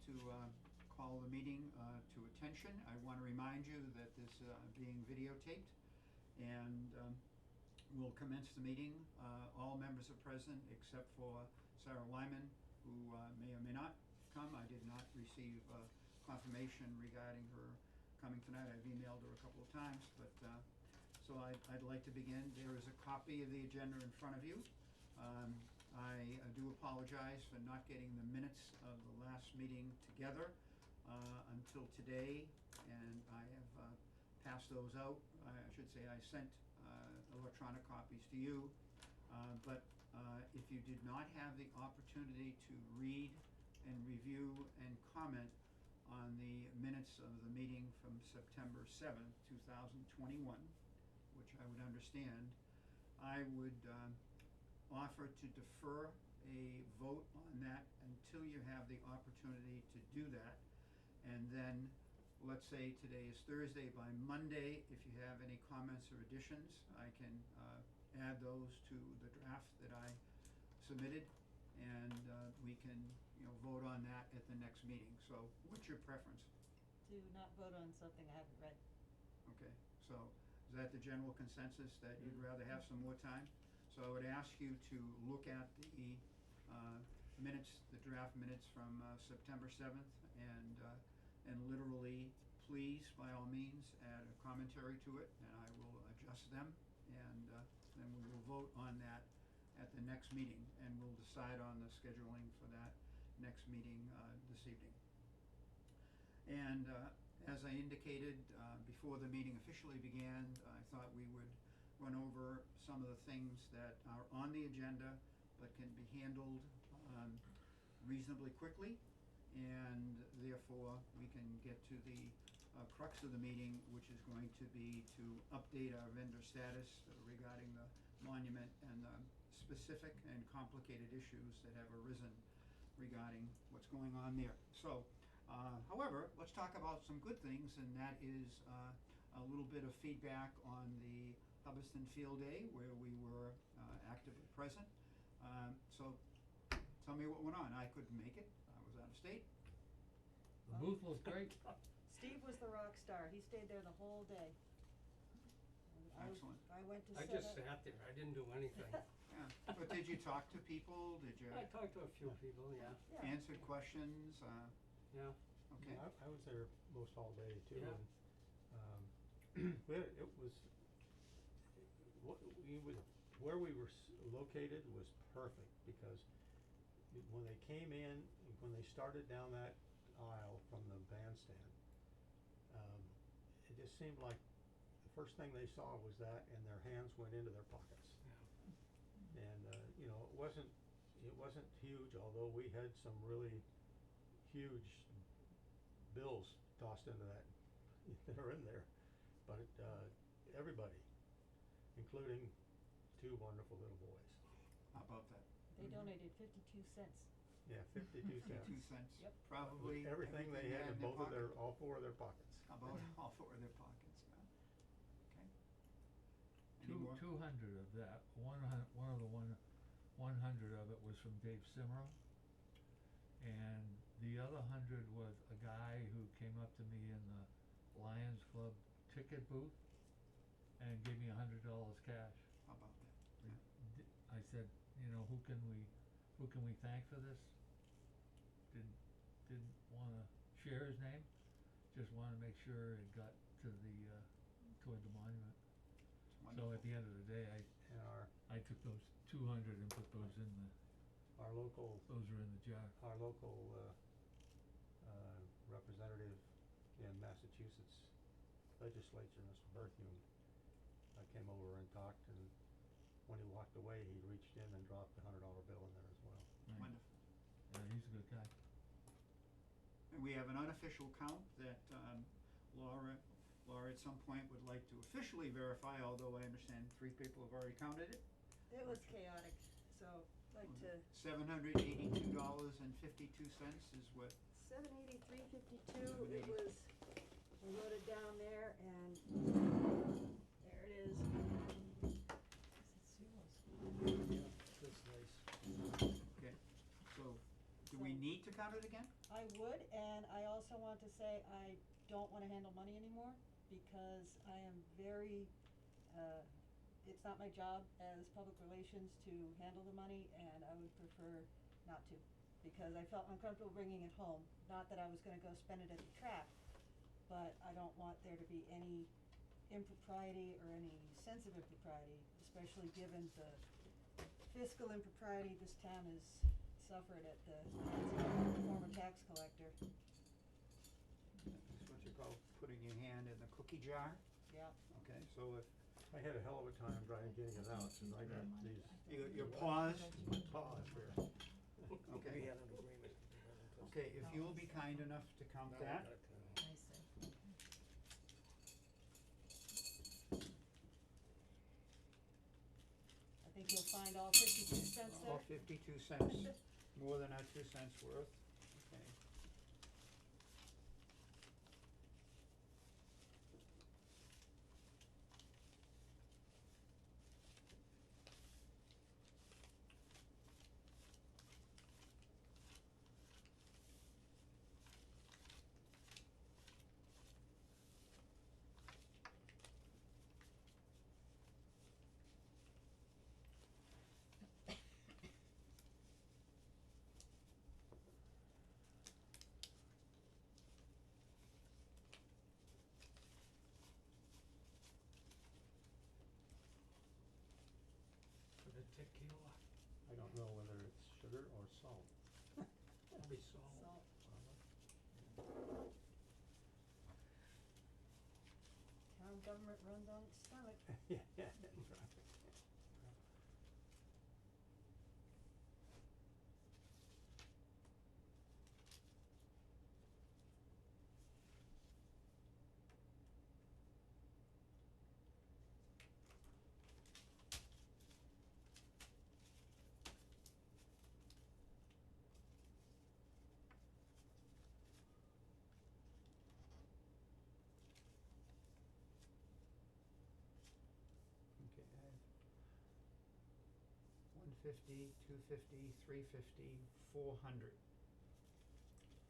to call the meeting to attention. I want to remind you that this being videotaped, and we'll commence the meeting. All members are present except for Sarah Wyman, who may or may not come. I did not receive confirmation regarding her coming tonight. I've emailed her a couple of times, but so I'd like to begin. There is a copy of the agenda in front of you. I do apologize for not getting the minutes of the last meeting together until today, and I have passed those out. I should say I sent electronic copies to you, but if you did not have the opportunity to read and review and comment on the minutes of the meeting from September 7th, 2021, which I would understand, I would offer to defer a vote on that until you have the opportunity to do that. And then, let's say today is Thursday, by Monday, if you have any comments or additions, I can add those to the draft that I submitted, and we can, vote on that at the next meeting. So what's your preference? To not vote on something I haven't read. Okay, so is that the general consensus, that you'd rather have some more time? So I would ask you to look at the minutes, the draft minutes from September 7th, and literally, please, by all means, add a commentary to it, and I will adjust them, and then we will vote on that at the next meeting, and we'll decide on the scheduling for that next meeting this evening. And as I indicated before the meeting officially began, I thought we would run over some of the things that are on the agenda but can be handled reasonably quickly, and therefore we can get to the crux of the meeting, which is going to be to update our vendor status regarding the monument and the specific and complicated issues that have arisen regarding what's going on there. So, however, let's talk about some good things, and that is a little bit of feedback on the Hubbardston Field Day, where we were actively present. So tell me what went on. I couldn't make it. I was out of state. The booth was great. Steve was the rock star. He stayed there the whole day. And Excellent. I went to I set just up. sat there, I didn't do anything. Yeah, but did you talk to people? Did you I talked to a few people, yeah, Yeah. answer questions? yeah. Okay. Yeah, I was there most all day too, Yeah. and it was, where we were located was perfect, because when they came in, when they started down that aisle from the bandstand, it just seemed like the first thing they saw was that, and their hands went into their pockets. Yeah. And it wasn't huge, although we had some really huge bills tossed into that that are in there. But everybody, including two wonderful little boys. How about that? They donated 52 cents. Yeah, 52 cents. 2 cents. Yep. Probably Everything they had in both of pocket. all four of their pockets. About all four of their pockets, yeah. Okay. Any more? 200 of that, 100 of it was from Dave Simro, and the other 100 was a guy who came up to me in the Lions Club ticket booth and gave me $100 cash. How about that? Yeah. I said, who can we thank for this? Didn't wanna share his name, just wanna make sure it got to the toward the monument. It's So wonderful. at the end of the day, And I took those 200 and put those in our local those are in the jar. representative in Massachusetts legislature, Mr. Berthium, came over and talked, and when he walked away, he reached in and dropped a $100 bill in there as well. Right. Wonderful. Yeah, he's a good guy. And we have an unofficial count that Laura at some point would like to officially verify, although I understand 3 people have already counted it. It was chaotic, so I'd like to. $782.52 is what. 783.52. It was. I wrote it down there, and there it is. Yeah, that's nice. Okay, so do we we need to count it again? I would, and I also want to say I don't wanna handle money anymore, because I am very, it's not my job as public relations to handle the money, and I would prefer not to, because I felt uncomfortable bringing it home. Not that I was gonna go spend it at the track, but I don't want there to be any impropriety or any sense of impropriety, especially given the fiscal impropriety this town has suffered at the hands of the former tax collector. That's what you call putting your hand in the cookie jar, Yeah. okay, so if I had a hell of a time trying getting it out, cause I got these. your pause, Pause here. okay. We had an agreement. Okay, if you'll be kind enough to count Now I that. gotta count. I think you'll find all 52 cents there. All 52 cents, more than our 2 cents worth, okay. For the tequila. I don't know whether it's sugar or salt. Probably salt. Salt. Town government runs on its stomach. Yeah, yeah, that's right. Okay, I have 150, 250, 350, 400,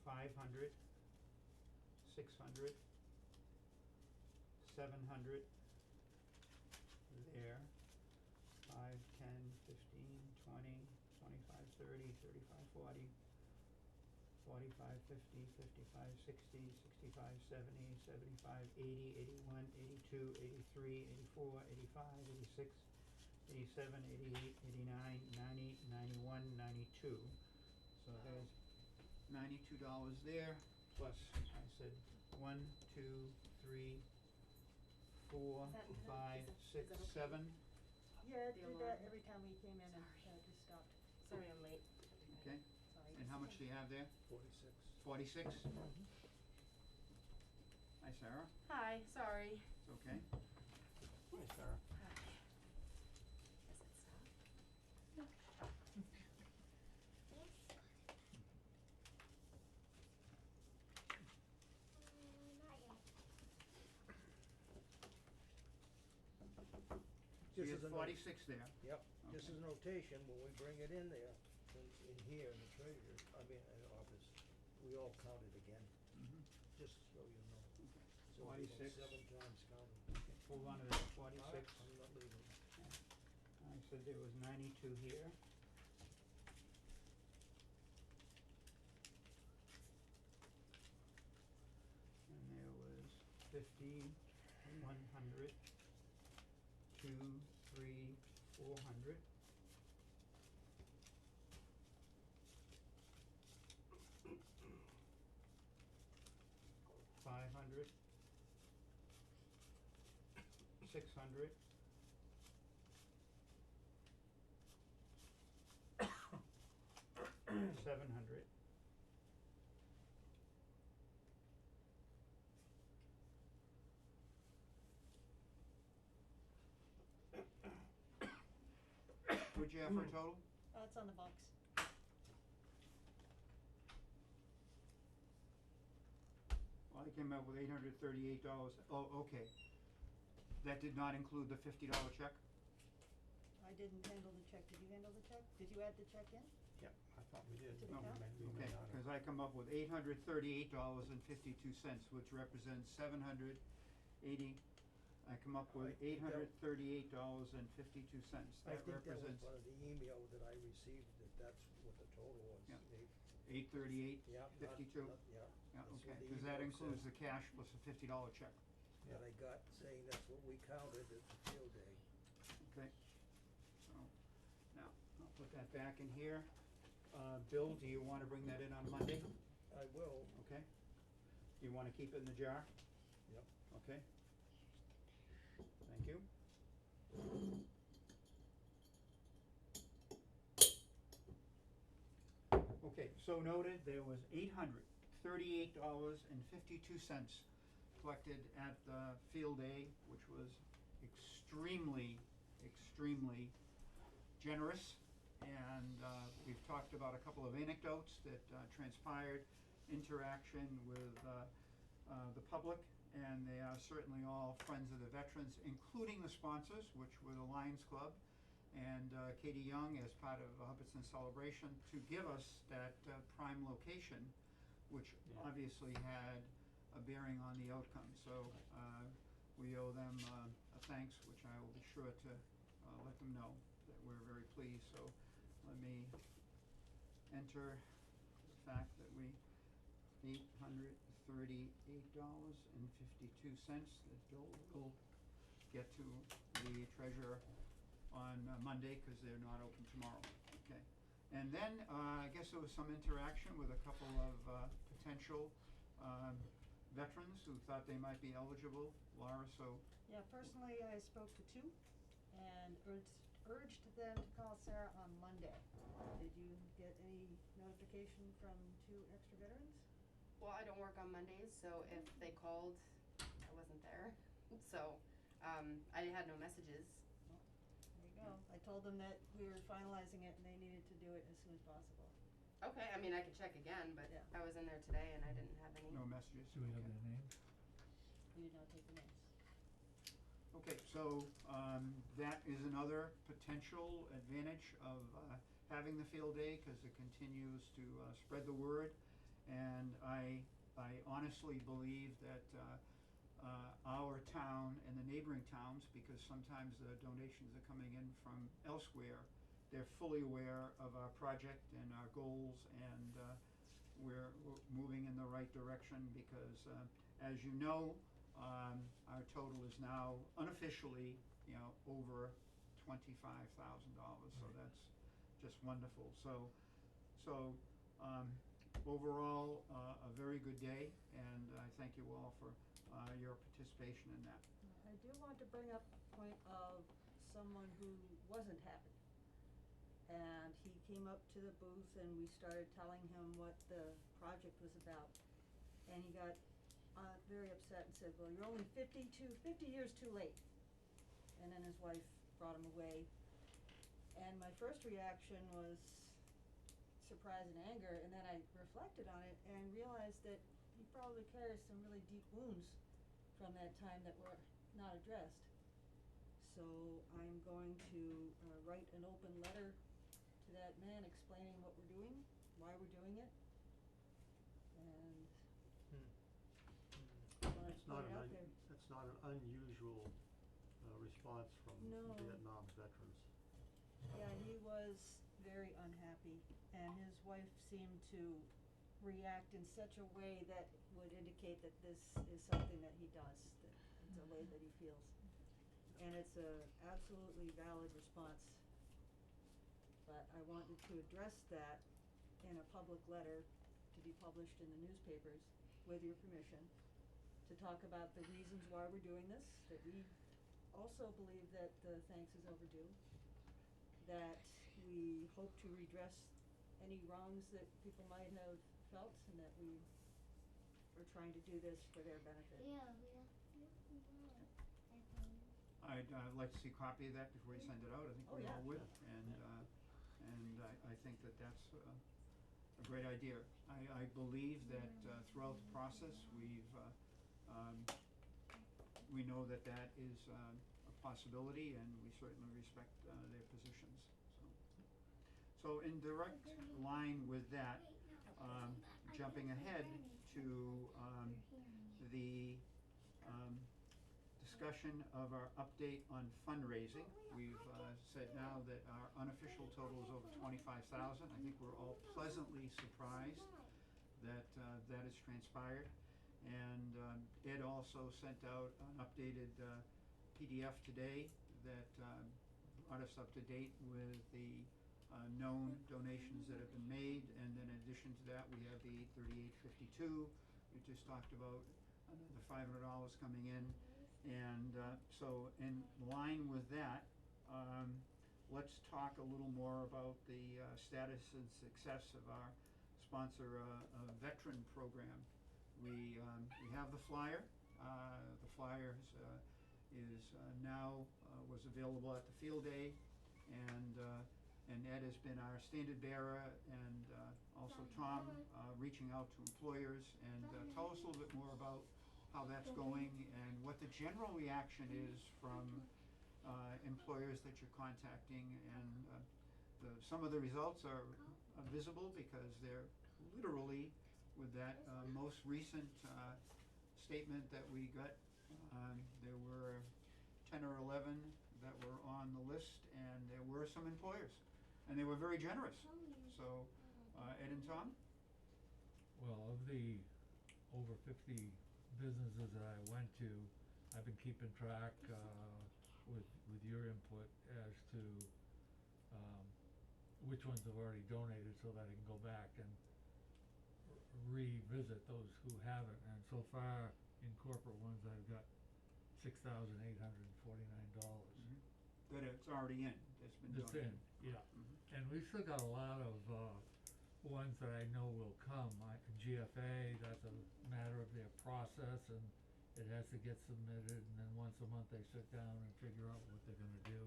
500, 600, 700, there, 5, 10, 15, 20, 25, 30, 35, 40, 45, 50, 55, 60, 65, 70, 75, 80, 81, 82, 83, 84, 85, 86, 87, 88, 89, 90, 91, 92. So there's $92 there, plus I said 1, 2, 3, 4, Is that enough? 5, Is 6, that okay? 7, Yeah, it The did alarm. that every time we came in and just stopped. Sorry I'm late. okay? Sorry. And how much do you have there? 46. 46? Hi, Sarah, Hi, sorry. it's okay. Hi, Sarah. Hi. Does it stop? So you Just have as a note. 46 there. Yep, just Okay. as notation, when we bring it in there, in here, in the treasurer, in the office, we all count it again, Mhm. just so you know. So we 46. 7 times counted. Okay, hold on to that, All right, 46. I'm not leaving. I said there was 92 here. And there was 50, 100, 2, 3, 400. $500, 600, 700, what'd you have for a total? It's on the box. Well, I came up with $838. Oh, okay. That did not include the $50 check? I didn't handle the check. Did you handle the check? Did you add the check in? Yep, I thought we did. To the No, we count? may- we may Okay, not have. cause I come up with $838.52, which represents 780, I come up with I think that- $838.52. I That think that was represents one of the email that I received, that that's what the total was. Yeah. They- 838, Yeah, not- 52. not- yeah. Yeah, that's okay, what the cause that email includes said the cash plus a $50 check, That I got saying that's what we counted at the field day. okay? So, now, I'll put that back in here. Bill, do you wanna bring that in on Monday? I will, Okay. You wanna keep it in the jar? Yep. Okay. Thank you. Okay, so noted, there was $838.52 collected at the field day, which was extremely, extremely generous. And we've talked about a couple of anecdotes that transpired, interaction with the public, and they are certainly all friends of the veterans, including the sponsors, which were the Lions Club and Katie Young as part of Hubbardston Celebration, to give us that prime location, which Yeah. obviously had a bearing on the outcome. So we owe them a thanks, which I will be sure to let them know that we're very pleased. So let me enter the fact that we $838.52 that Bill will get to the treasurer on Monday, cause they're not open tomorrow, okay? And then, I guess there was some interaction with a couple of potential veterans who thought they might be eligible, Laura, so, Yeah, personally, I spoke to two and urged them to call Sarah on Monday. Did you get any notification from two extra veterans? Well, I don't work on Mondays, so if they called, I wasn't there. So, I had no messages. There you go. I told them that we were finalizing it and they needed to do it as soon as possible. Okay, I mean, I could check again, but Yeah. I was in there today and I didn't have any. no messages, Do we have okay. their names? We did not take the names. Okay, so, that is another potential advantage of, having the field day, cause it continues to, spread the word. And I honestly believe that, our town and the neighboring towns, because sometimes the donations are coming in from elsewhere, they're fully aware of our project and our goals, and, we're moving in the right direction because, as you know, our total is now unofficially, over $25,000, so Right. that's just wonderful. So, overall, a very good day, and I thank you all for, your participation in that. I do want to bring up a point of someone who wasn't happy. And he came up to the booth and we started telling him what the project was about. And he got very upset and said, well, you're only 50 years too late. And then his wife brought him away. And my first reaction was surprise and anger, and then I reflected on it and realized that he probably carries some really deep wounds from that time that were not addressed. So I'm going to write an open letter to that man explaining what we're doing, why we're doing it, and wanted to It's not put it an out there. that's not an unusual response from No. Vietnam veterans. Yeah, he was very unhappy, and his wife seemed to react in such a way that would indicate that this is something that he does, that it's a way that he feels. And it's a absolutely valid response. But I wanted to address that in a public letter to be published in the newspapers, with your permission, to talk about the reasons why we're doing this, that we also believe that the thanks is overdue, that we hope to redress any wrongs that people might have felt, and that we are trying to do this for their benefit. I'd like to see a copy of that before you send it out, I think Oh, we all yeah. would, and I think that that's a great idea. I believe that throughout the process, we know that that is a possibility, and we certainly respect their positions, so. So in direct line with that, jumping ahead to the discussion of our update on fundraising. We've said now that our unofficial total is over 25,000. I think we're all pleasantly surprised that that has transpired. And Ed also sent out an updated PDF today that brought us up to date with the known donations that have been made. And then in addition to that, we have the 3852 we just talked about, another $500 coming in. And so in line with that, let's talk a little more about the status and success of our sponsor veteran program. We have the flyer. The flyer is now was available at the field day, and Ed has been our standard bearer, and also Tom reaching out to employers. And tell us a little bit more about how that's going and what the general reaction is from employers that you're contacting. And some of the results are visible because they're literally with that most recent statement that we got. There were 10 or 11 that were on the list, and there were some employers, and they were very generous. So Ed and Tom? Well, of the over 50 businesses that I went to, I've been keeping track with your input as to which ones have already donated, so that I can go back and revisit those who haven't. And so far in corporate ones, I've got $6,849. That it's already in, it's been It's donated. in, yeah. And we've still got a lot of ones that I know will come. GFA, that's a matter of their process, and it has to get submitted, and then once a month they sit down and figure out what they're gonna do.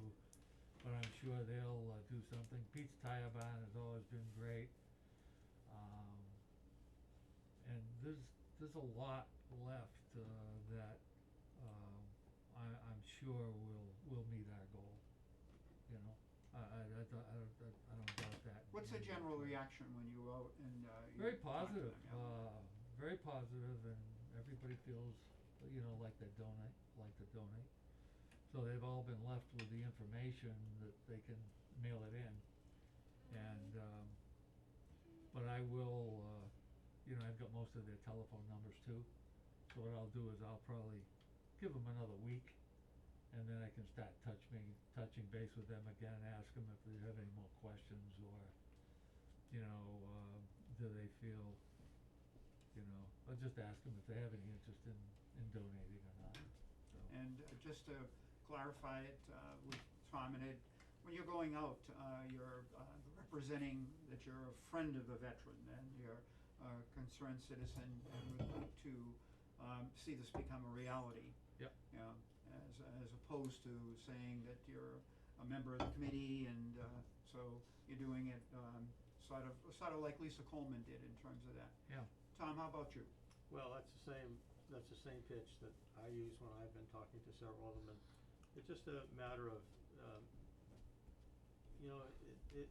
But I'm sure they'll do something. Pete's Tire Barn has always been great. And there's a lot left that I'm sure will meet our goal, you know. I don't doubt that. What's the general reaction when you go out and you Very talk to positive, them? Yeah. very positive, and everybody feels, you know, like to donate. So they've all been left with the information that they can mail it in. And but I will, you know, I've got most of their telephone numbers too. So what I'll do is I'll probably give them another week, and then I can start touching base with them again, ask them if they have any more questions, or, you know, do they feel, you know, I'll just ask them if they have any interest in donating or not, so. And just to clarify it with Tom and Ed, when you're going out, you're representing that you're a friend of a veteran and you're a concerned citizen and would like to see this become a reality. Yep. You know, as opposed to saying that you're a member of the committee, and so you're doing it sort of like Lisa Coleman did in terms of that. Yeah. Tom, how about you? Well, that's the same pitch that I use when I've been talking to several of them, and it's just a matter of, you know, it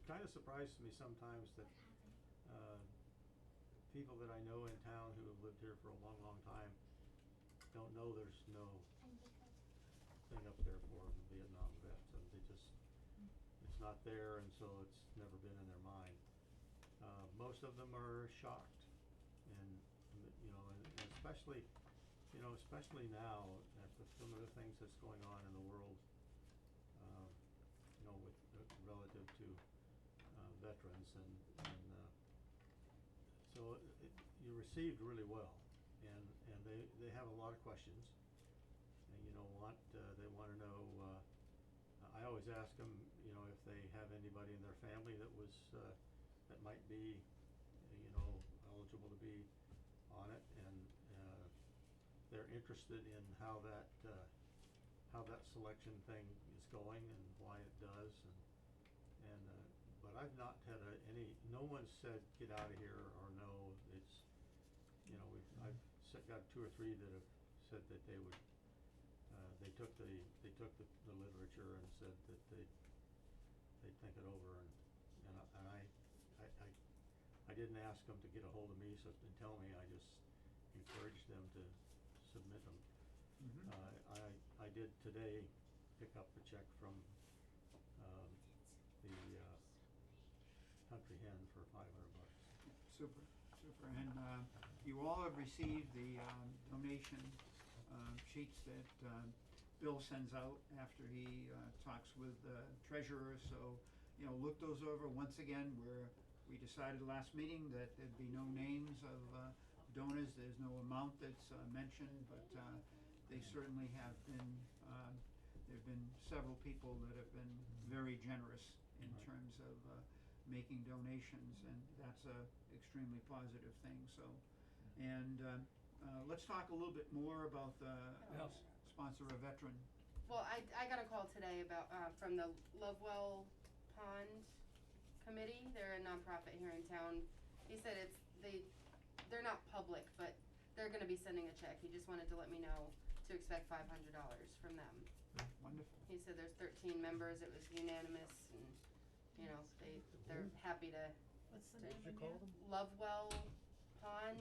kind of surprises me sometimes that people that I know in town who have lived here for a long, long time don't know there's no thing up there for the Vietnam vets, and they just, it's not there, and so it's never been in their mind. Most of them are shocked, and you know, and especially now after some of the things that's going on in the world, you know, with relative to veterans, and so you're received really well, and they have a lot of questions, and you know, they wanna know, I always ask them, you know, if they have anybody in their family that was that might be, you know, eligible to be on it, and they're interested in how that selection thing is going and why it does, and but I've not had no one said get out of here, or no, it's, you know, I've got 2 or 3 that have said that they would, they took the literature and said that they'd think it over and I didn't ask them to get a hold of me, so and tell me, I just encouraged them to submit them. Mhm. I did today pick up a check from, the, Country Hen for $500. Super, super, and you all have received the donation sheets that Bill sends out after he talks with the treasurer, so, you know, look those over. Once again, we decided last meeting that there'd be no names of donors, there's no amount that's mentioned, but they certainly have been, there've been several people that have been very generous in Right. terms of making donations, and that's a extremely positive thing, so. And let's talk a little bit more about the Yes. sponsor a veteran. Well, I got a call today about, from the Lovewell Pond Committee, they're a nonprofit here in town. He said they're not public, but they're gonna be sending a check, he just wanted to let me know to expect $500 from them. Wonderful. He said there's 13 members, it was unanimous, and, you know, they're happy to, What's the Did name you again? call them? Lovewell Pond,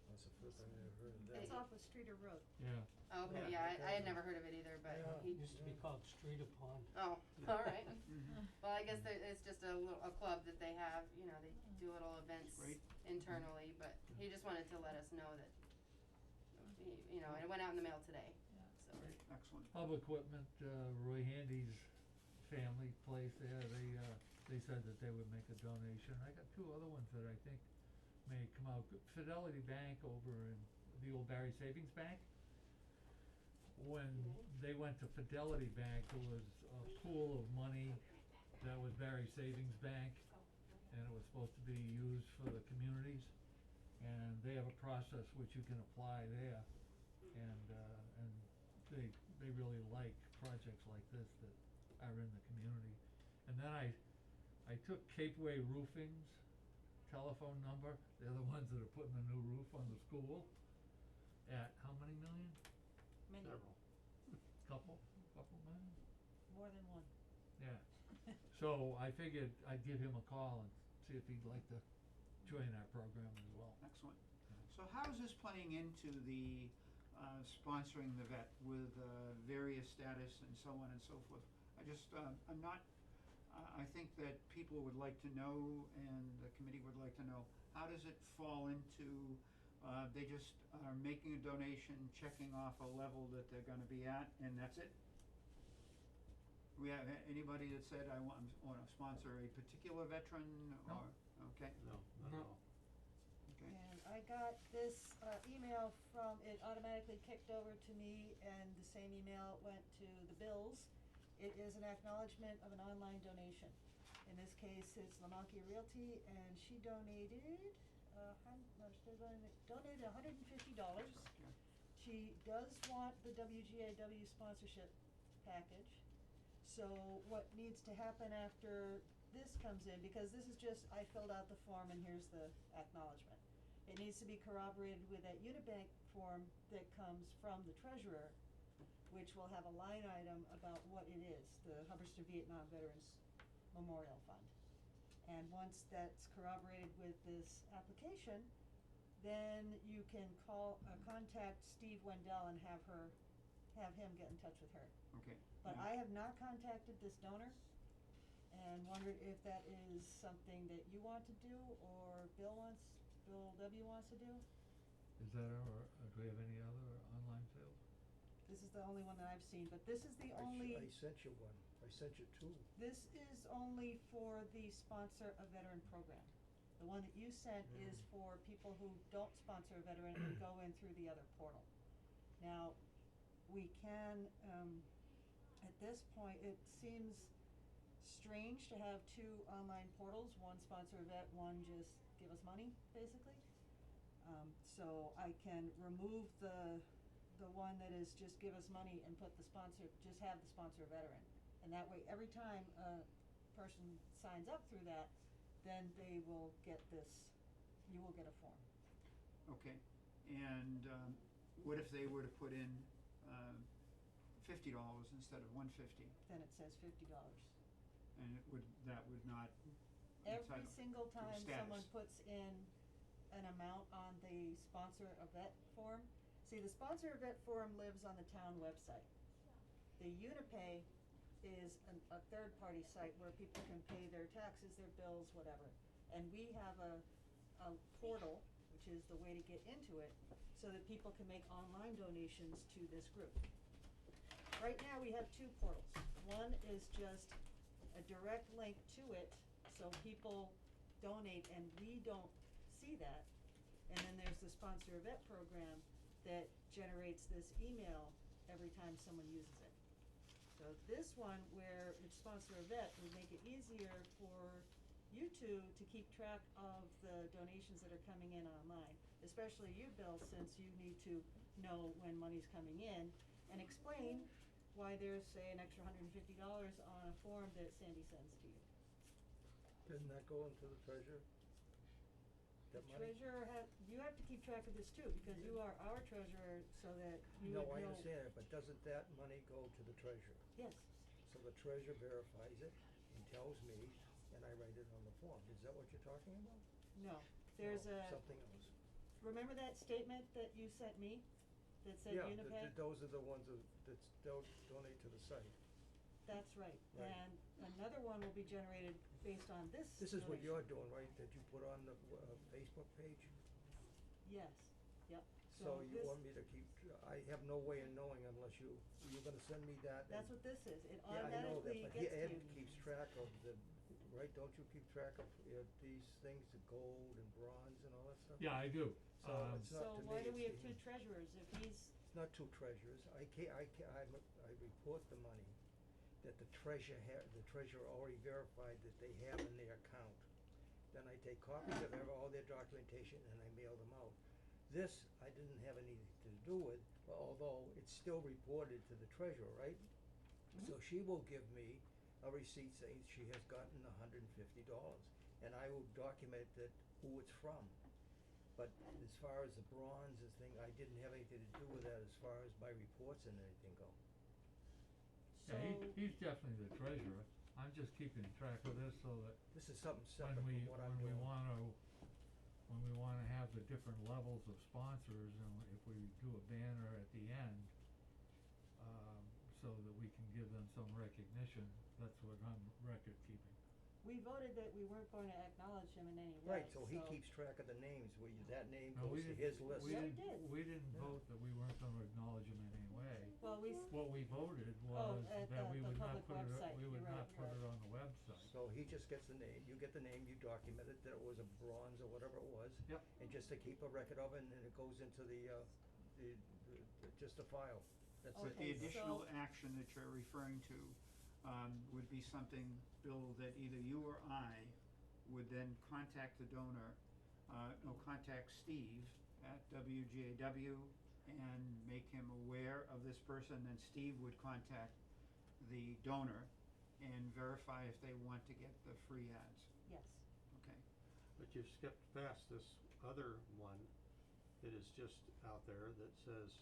That's the first time I ever heard of that. It's off of Streeter Road. Yeah, oh, okay, Yeah, yeah, I had never heard of it either, but Yeah. he, It used to be called Streeter Pond. oh, alright. Mhm. Well, I guess it's just a club that they have, you know, they do little events Great. internally, but he just wanted to let us know that, you know, and it went out in the mail today, so. Excellent. Hub Equipment, Roy Handy's family place there, they said that they would make a donation. I got two other ones that I think may come out. Fidelity Bank over in the old Barry Savings Bank. When they went to Fidelity Bank, there was a pool of money that was Barry Savings Bank, and it was supposed to be used for the communities. And they have a process which you can apply there, and they really like projects like this that are in the community. And then I took Capeway Roofing's telephone number, they're the ones that are putting the new roof on the school, at how many million? Many, Several. Couple million? more than one. Yeah. So I figured I'd give him a call and see if he'd like to join our program as well. Excellent. So how is this playing into the sponsoring the vet with various status and so on and so forth? I'm not, I think that people would like to know, and the committee would like to know, how does it fall into, they just are making a donation, checking off a level that they're gonna be at, and that's it? We have anybody that said, I wanna sponsor a particular veteran, No. or, okay, No, not at No. all. okay. And I got this email from, it automatically kicked over to me, and the same email went to the Bills. It is an acknowledgement of an online donation. In this case, it's Lamankia Realty, and she donated, donated $150. Yeah. She does want the WGAW sponsorship package. So what needs to happen after this comes in, because this is just, I filled out the form and here's the acknowledgement. It needs to be corroborated with that Unibank form that comes from the treasurer, which will have a line item about what it is, the Hubbardston Vietnam Veterans Memorial Fund. And once that's corroborated with this application, then you can contact Steve Wendell and have him get in touch with her. Okay. But yeah. I have not contacted this donor and wondered if that is something that you want to do or Bill W. wants to do. Is that do we have any other online sales? This is the only one that I've seen, but this is the I only, sent you one, I sent you two. this is only for the sponsor a veteran program. The one that you sent is for people who don't sponsor a veteran and go in through the other portal. Now, we can, at this point, it seems strange to have two online portals, one sponsor a vet, one just give us money, basically. So I can remove the one that is just give us money and put the sponsor, just have the sponsor a veteran. And that way, every time a person signs up through that, then they will get this, you will get a form. Okay, and what if they were to put in $50 instead of $150? Then it says $50. and that would not Every entitle single to a time someone status. puts in an amount on the sponsor a vet form, see, the sponsor a vet form lives on the town website. The Unipay is a third-party site where people can pay their taxes, their bills, whatever. And we have a portal, which is the way to get into it, so that people can make online donations to this group. Right now, we have two portals. One is just a direct link to it, so people donate and we don't see that. And then there's the Sponsor a Vet program that generates this email every time someone uses it. So this one, where it's Sponsor a Vet, would make it easier for you two to keep track of the donations that are coming in online, especially you, Bill, since you need to know when money's coming in, and explain why there's, say, an extra $150 on a form that Sandy sends to you. Doesn't that go into the treasurer? That money? Treasurer you have to keep track of this too, because you are our treasurer, so that you No, would I know. understand it, but doesn't that money go to the treasurer? Yes, So the treasurer verifies it and tells me, and I write it on the form. Is that what you're talking about? no, there's No, a, something else. remember that statement that you sent me, that said Yeah, Unipay? those are the ones that donate to the site. That's right, Right. and another one will be generated based on this This is what donation. you're doing, right, that you put on the Facebook page? Yes, yep, So so you this, want me to keep, I have no way of knowing unless you're gonna send me that? that's and- what this is, it Yeah, I know that, automatically but gets to Ed you. keeps track of right, don't you keep track of these things, the gold and bronze and all that stuff? Yeah, I do. So it's So not to why me, do we have it's two the- treasurers if he's, It's not two treasurers, I report the money that the treasurer already verified that they have in their account. Then I take copies of all their documentation and I mail them out. This, I didn't have anything to do with, although it's still reported to the treasurer, right? So she will give me a receipt saying she has gotten $150, and I will document that who it's from. But as far as the bronze thing, I didn't have anything to do with that as far as my reports and anything go. so, Yeah, he's definitely the treasurer. I'm just keeping track of this so that This is something when separate we, from what I'm doing. when we wanna have the different levels of sponsors, and if we do a banner at the end, so that we can give them some recognition, that's what I'm record keeping. we voted that we weren't going to acknowledge him in any way, Right, so he keeps track of the names, that name No, goes to his list. we Yeah, we didn't, did. we didn't Yeah. vote that we weren't gonna acknowledge him in any way. Well, What we voted Oh, was at that the we would not public put it, website. we would You're not right, put you're it right. on the website. So he just gets the name, you get the name, you document it, that it was a bronze or whatever it was. Yep. And just to keep a record of it, and then it goes into the just a file, that's But it. the Okay, additional so- action that you're referring to, would be something, Bill, that either you or I would then contact the donor, contact Steve at WGAW and make him aware of this person, then Steve would contact the donor and verify if they want to get the free ads, yes, okay? But you've skipped past this other one that is just out there that says,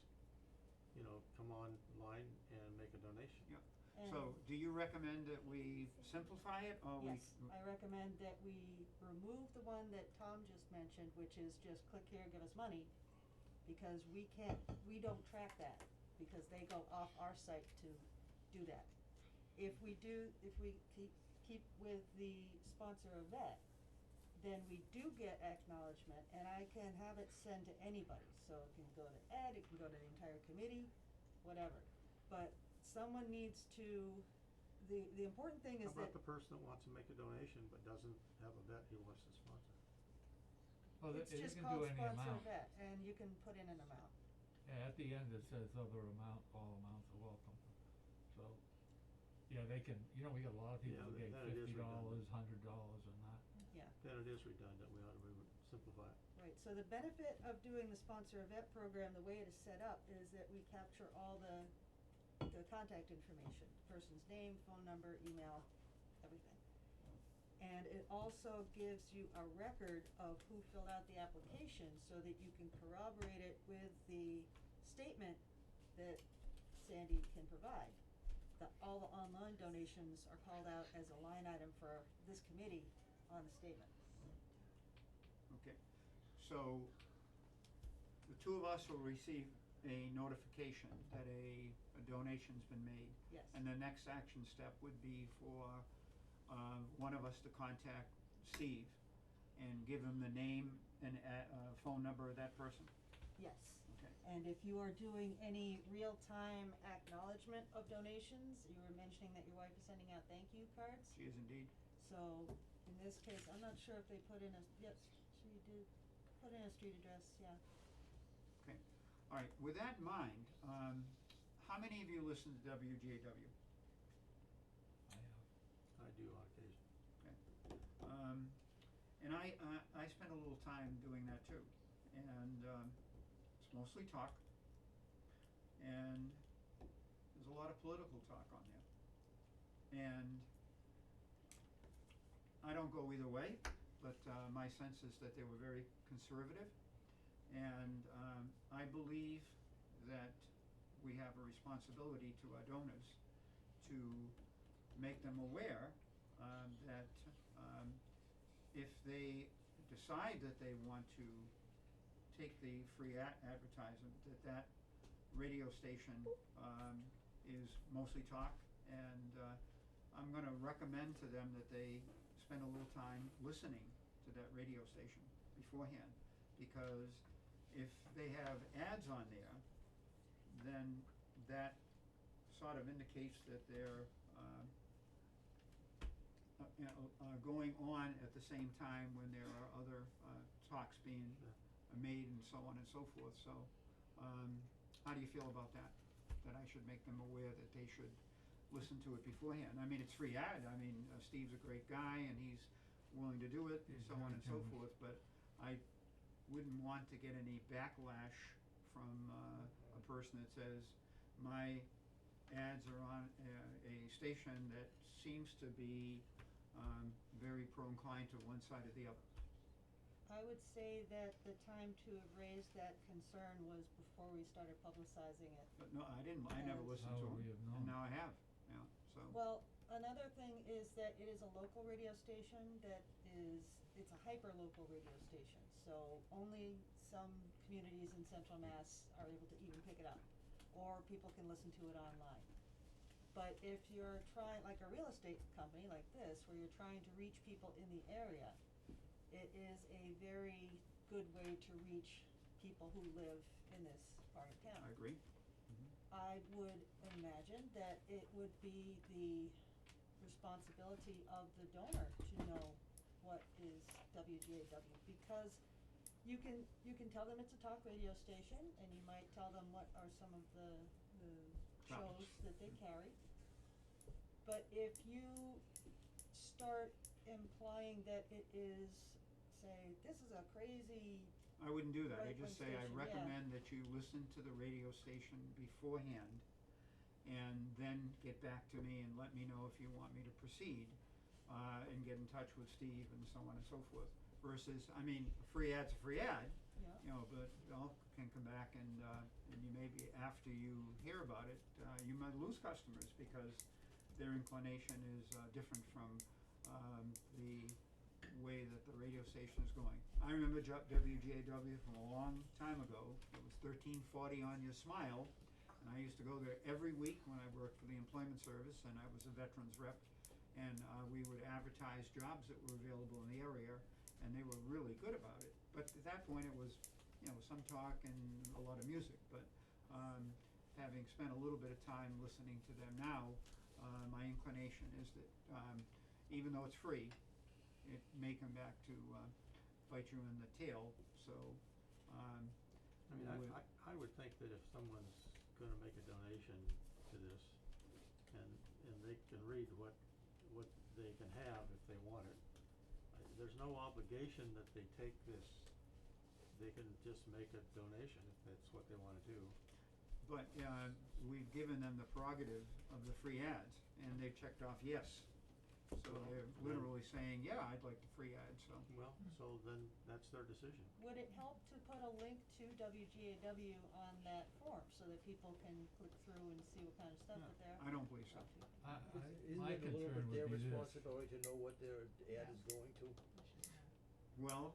come online and make a donation. Yep. and So, do you recommend that we simplify it, or we? yes, I recommend that we remove the one that Tom just mentioned, which is just click here, give us money, because we don't track that, because they go off our site to do that. If we keep with the sponsor of vet, then we do get acknowledgement, and I can have it send to anybody, so it can go to Ed, it can go to the entire committee, whatever. But someone needs to, the important thing is How that, about the person that wants to make a donation but doesn't have a vet he wants to sponsor? Well, it's you just can called do any sponsor amount. vet, and you can put in an amount. Yeah, at the end it says other amount, all amounts are welcome. So, yeah, they can, we got a lot of people Yeah, who get then it is $50, $100 redundant. and that. Yeah, Then it is redundant, we ought to simplify it. right, so the benefit of doing the sponsor of vet program, the way it is set up, is that we capture all the contact information, person's name, phone number, email, everything. And it also gives you a record of who filled out the application, so that you can corroborate it with the statement that Sandy can provide. all the online donations are called out as a line item for this committee on the statement. Okay, so the two of us will receive a notification that a donation's been made. Yes. And the next action step would be for, one of us to contact Steve and give him the name and phone number of that person? Yes. Okay. And if you are doing any real-time acknowledgement of donations, you were mentioning that your wife is sending out thank you cards. She is indeed. So in this case, I'm not sure if they put in a, yes, she did put in a street address, yeah. Okay, all right, with that in mind, how many of you listen to WGAW? I have. I do on occasion. Okay. And I spend a little time doing that too, and, it's mostly talk, and there's a lot of political talk on there. And I don't go either way, but, my sense is that they were very conservative, and, I believe that we have a responsibility to our donors to make them aware, that, if they decide that they want to take the free advertisement, that radio station, is mostly talk, and, I'm gonna recommend to them that they spend a little time listening to that radio station beforehand, because if they have ads on there, then that sort of indicates that they're, going on at the same time when there are other, talks being made and so on and so forth, so, how do you feel about that? That I should make them aware that they should listen to it beforehand? I mean, it's free ad, I mean, Steve's a great guy and he's willing to do it and He's so on very and so generous. forth, but I wouldn't want to get any backlash from, a person that says, my ads are on a station that seems to be, very pro-inclined to one side or the other. I would say that the time to have raised that concern was before we started publicizing it. But no, I never And- listened How to would him, we have and known? now I have, yeah, so. Well, another thing is that it is a local radio station that is, it's a hyper-local radio station, so only some communities in central Mass are able to even pick it up, or people can listen to it online. But if you're trying, like a real estate company like this, where you're trying to reach people in the area, it is a very good way to reach people who live in this part of town. I agree. I would imagine that it would be the responsibility of the donor to know what is WGAW, because you can tell them it's a talk radio station, and you might tell them what are some of the shows Topics. that they carry. But if you start implying that it is, say, this is a crazy, I wouldn't do that, I Right-wing just say I station, yeah. recommend that you listen to the radio station beforehand and then get back to me and let me know if you want me to proceed, and get in touch with Steve and so on and so forth. Versus, I mean, a free ad's a free ad, yeah, you know, but y'all can come back and you maybe after you hear about it, you might lose customers because their inclination is different from the way that the radio station is going. I remember WGAW from a long time ago. It was 1340 on your smile, and I used to go there every week when I worked for the Employment Service, and I was a veterans rep, and we would advertise jobs that were available in the area, and they were really good about it. But at that point, it was, you know, some talk and a lot of music, but having spent a little bit of time listening to them now, my inclination is that even though it's free, it may come back to bite you in the tail, so I mean, I would think that if someone's gonna make a donation to this, and they can read what they can have if they want it, there's no obligation that they take this, they can just make a donation if that's what they wanna do. but we've given them the prerogative of the free ads, and they've checked off yes. So Well, they're then- literally saying, yeah, I'd like the free ad, so. Well, so then that's their decision. Would it help to put a link to WGAW on that form so that people can click through and see what kind of stuff Yeah. that they're I don't believe so. up to? Isn't my it a little concern bit would their be this. responsibility to know what their ad is going to? Well,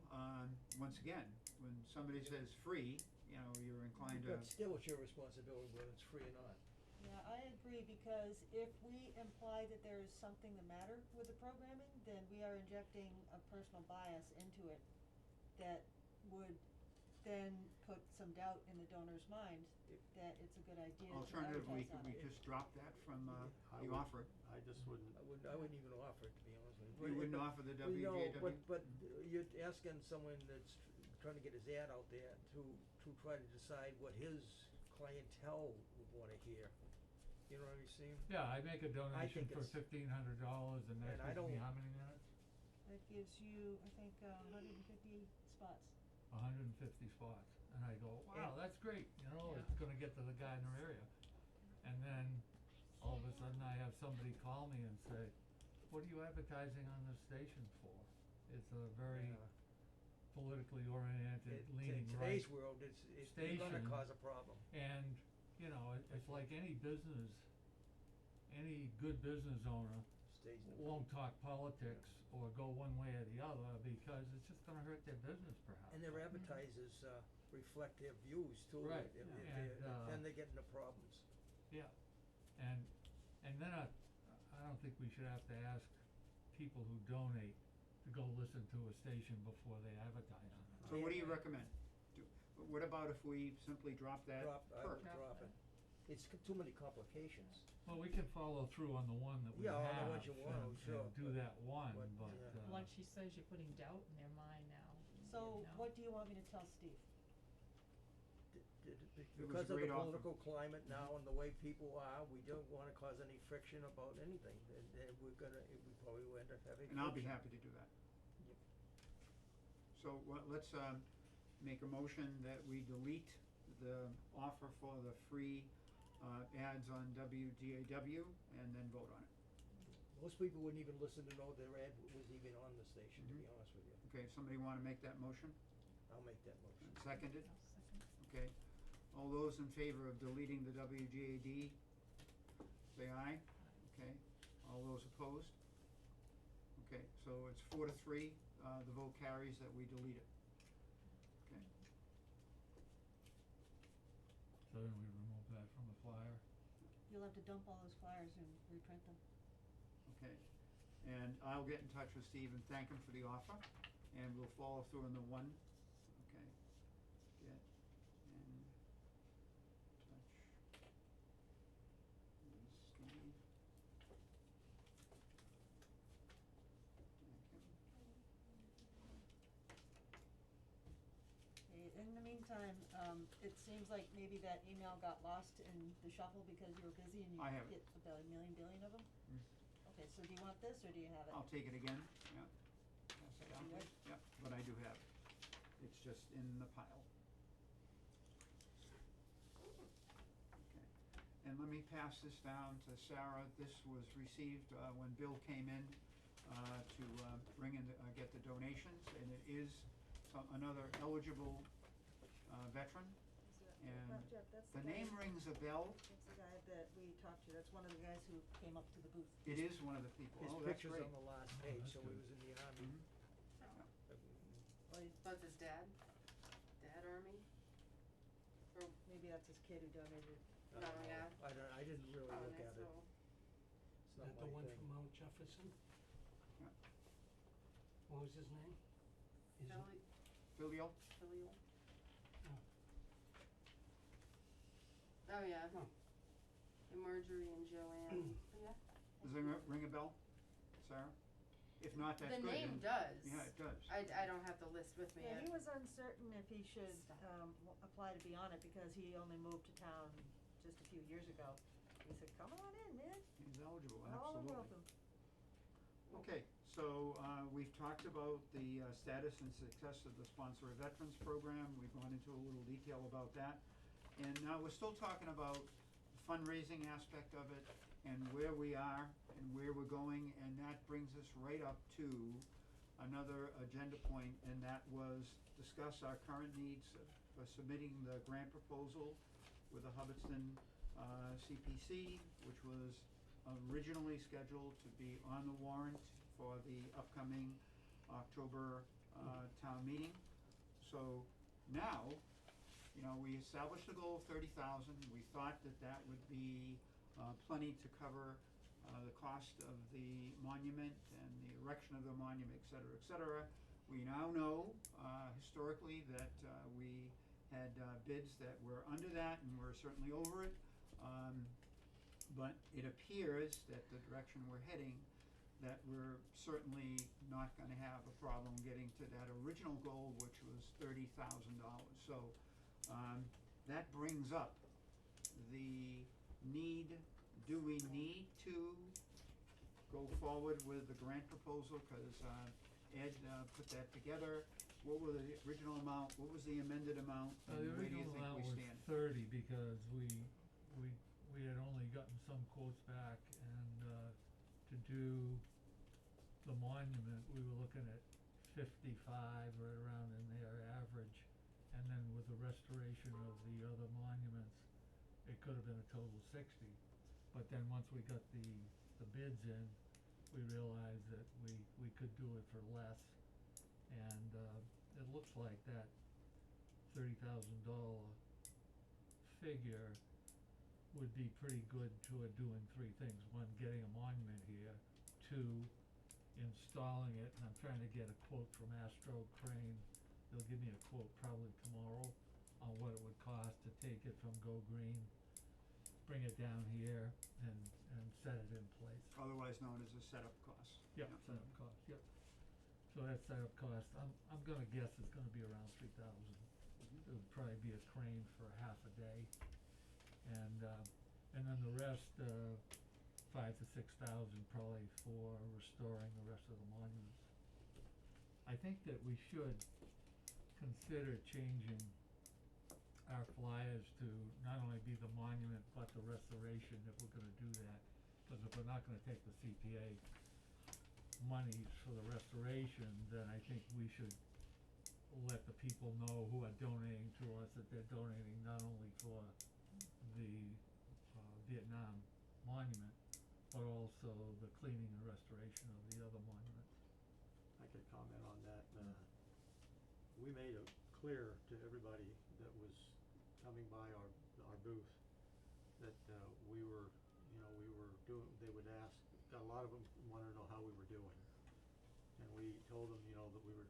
once again, when somebody says free, you know, you're inclined to, But still, it's your responsibility whether it's free or not. Yeah, I agree, because if we imply that there is something the matter with the programming, then we are injecting a personal bias into it that would then put some doubt in the donor's mind that it's a good idea to alternatively, advertise could on we it. just drop that from, I the would- offer? I just wouldn't, I wouldn't even offer it, to be honest with you. You wouldn't offer the Well, you know, WGAW? but you're asking someone that's trying to get his ad out there to try to decide what his clientele would wanna hear. You know what I'm saying? Yeah, I make a donation think for it's- $1,500 and that And I gives me don't- how many minutes? It gives you, I think, 150 spots. 150 spots. And I go, wow, Yeah. that's great, you know, Yeah. it's gonna get to the guy in our area. And then all of a sudden I have somebody call me and say, what are you advertising on this station for? It's a very Yeah. politically oriented, In leaning right. today's world, it's gonna station. cause a problem. And, you know, it's like any business, any good business owner Stays in the won't talk politics or go one way or the other because it's just gonna hurt their business perhaps. And their advertisers, reflect their views too. Right, If yeah. they're- And, then they get into problems. Yeah, and then I don't think we should have to ask people who donate to go listen to a station before they advertise on it. So what do you recommend? What about if we simply drop that I perk? would drop it. It's too many complications. Well, we can follow through on the one that we Yeah, have on the ones you want, and sure, do but- that one, but, but yeah. Like she says, you're putting doubt in their mind now. So you know. what do you want me to tell Steve? It was a Because of the great offer. political climate now and the way people are, we don't wanna cause any friction about anything, and we probably will end up having. And I'll be friction. happy to do that. So let's make a motion that we delete the offer for the free ads on WGAW and then vote on it. Most people wouldn't even listen to know their ad was even on the station, to be Mhm. honest with you. Okay, somebody wanna make that motion? I'll make that motion. Seconded? I'll second. Okay. All those in favor of deleting the WGAD, say aye. Okay. All those opposed? Okay, so it's 4-3, the vote carries that we delete it. Okay. so then we remove that from the flyer. You'll have to dump all those flyers and reprint them. Okay, and I'll get in touch with Steve and thank him for the offer, and we'll follow through on the one, okay, get in touch with Steve. Thank him. Okay, in the meantime, it seems like maybe that email got lost in the shuffle because you were busy and you I have it. get about a billion of them? Mm. Okay, so do you want this or do you have it? I'll take it again, yeah. Pass it down, You ready? yeah, but I do have it. It's just in the pile. Okay, and let me pass this down to Sarah. This was received, when Bill came in, to, bring in, get the donations, and it is another eligible, veteran. And the name rings a bell. That's the guy that we talked to, that's one of the guys who came up to the booth. It is one of the people. His Oh, that's picture's great. on the last Oh, page, that's so he good. was in the army. Mhm. Well, So it's his dad? Dad army? Or, maybe that's his kid who donated. I don't know. yeah. I didn't really oh, look nice at it. little. It's Is not that my the one thing. from Mount Jefferson? Yeah. What was his name? Is it- Filial? Filial. Oh. Oh, yeah. Oh. And Marjorie and Joanne. But yeah. Does it ring a bell, Sarah? If not, that's The good. name then- does. Yeah, it does. I don't have the list with me. Yeah, yet. he was uncertain if he should, Stop. apply to be on it because he only moved to town just a few years ago. He said, come on in, man, He's eligible, all are absolutely. welcome. Okay, so, we've talked about the, status and success of the Sponsor of Veterans Program. We've gone into a little detail about that. And now we're still talking about the fundraising aspect of it. and where we are and where we're going, and that brings us right up to another agenda point, and that was discuss our current needs for submitting the grant proposal with the Hubbardston CPC, which was originally scheduled to be on the warrant for the upcoming October town meeting. So now, you know, we established a goal of 30,000. We thought that that would be plenty to cover the cost of the monument and the erection of the monument, et cetera, et cetera. We now know historically that we had bids that were under that, and we're certainly over it. But it appears that the direction we're heading, that we're certainly not gonna have a problem getting to that original goal, which was $30,000. So that brings up the need, do we need to go forward with the grant proposal? Cause Ed put that together. What were the original amount, what was the amended amount, and The where do you original think amount we was stand? 30 because we had only gotten some quotes back, and to do the monument, we were looking at 55, right around in there, average. And then with the restoration of the other monuments, it could have been a total of 60. But then once we got the bids in, we realized that we could do it for less. And it looks like that $30,000 figure would be pretty good toward doing three things. One, getting a monument here. Two, installing it, and I'm trying to get a quote from Astro Crane. They'll give me a quote probably tomorrow on what it would cost to take it from Go Green, bring it down here, and set it in place. Otherwise known as a setup cost. Yep, setup cost, yep. So that setup cost, I'm gonna guess it's gonna be around 3,000. It would probably be a crane for half a day. And then the rest, 5,000 to 6,000 probably for restoring the rest of the monuments. I think that we should consider changing our flyers to not only be the monument, but the restoration if we're gonna do that. Cause if we're not gonna take the CPA monies for the restoration, then I think we should let the people know who are donating to us that they're donating not only for the Vietnam monument, but also the cleaning and restoration of the other monuments. I could comment on that. We made it clear to everybody that was coming by our booth that we were doing, they would ask, a lot of them wanted to know how we were doing. And we told them, that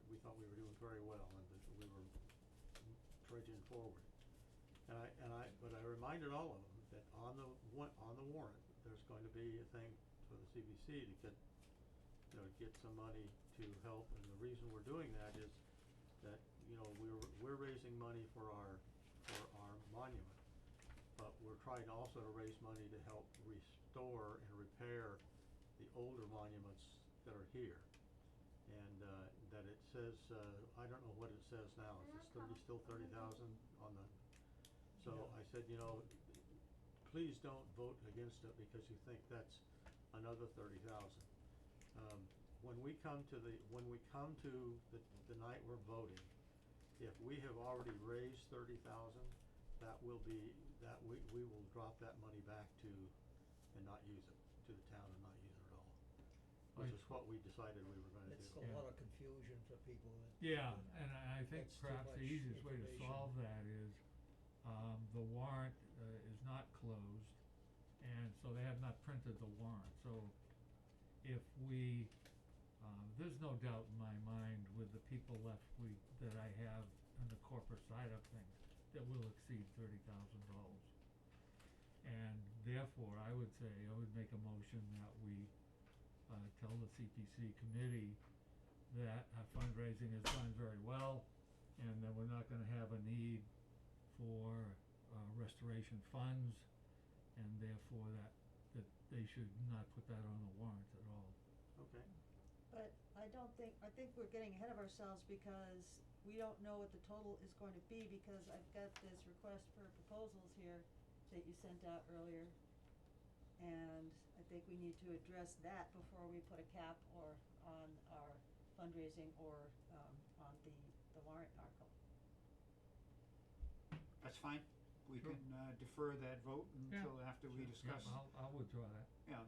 we thought we were doing very well and that we were trudging forward. But I reminded all of them that on the warrant, there's going to be a thing for the CBC to get some money to help. And the reason we're doing that is that, we're raising money for our monument, but we're trying also to raise money to help restore and repair the older monuments that are here. And that it says, I don't know what it says now, is it still 30,000 on the, so I said, please don't vote against it because you think that's another 30,000. When we come to the night we're voting, if we have already raised 30,000, that will be, that we will drop that money back to, and not use it, to the town and not use it at all. Which is what we decided we were gonna do. It's a lot of confusion for people that. Yeah, and I think That's too perhaps the much easiest way to information. solve that is, the warrant is not closed, and so they have not printed the warrant. So if we, there's no doubt in my mind with the people that I have on the corporate side of things, that will exceed $30,000. And therefore, I would make a motion that we tell the CPC committee that our fundraising has gone very well, and that we're not gonna have a need for restoration funds, and therefore that they should not put that on the warrant at all. Okay. But I think we're getting ahead of ourselves because we don't know what the total is going to be, because I've got this request for proposals here that you sent out earlier. And I think we need to address that before we put a cap or on our fundraising or on the warrant article. That's fine. We Sure. can defer that vote Yeah, until after we Yep, discuss. I'll withdraw that. Yeah,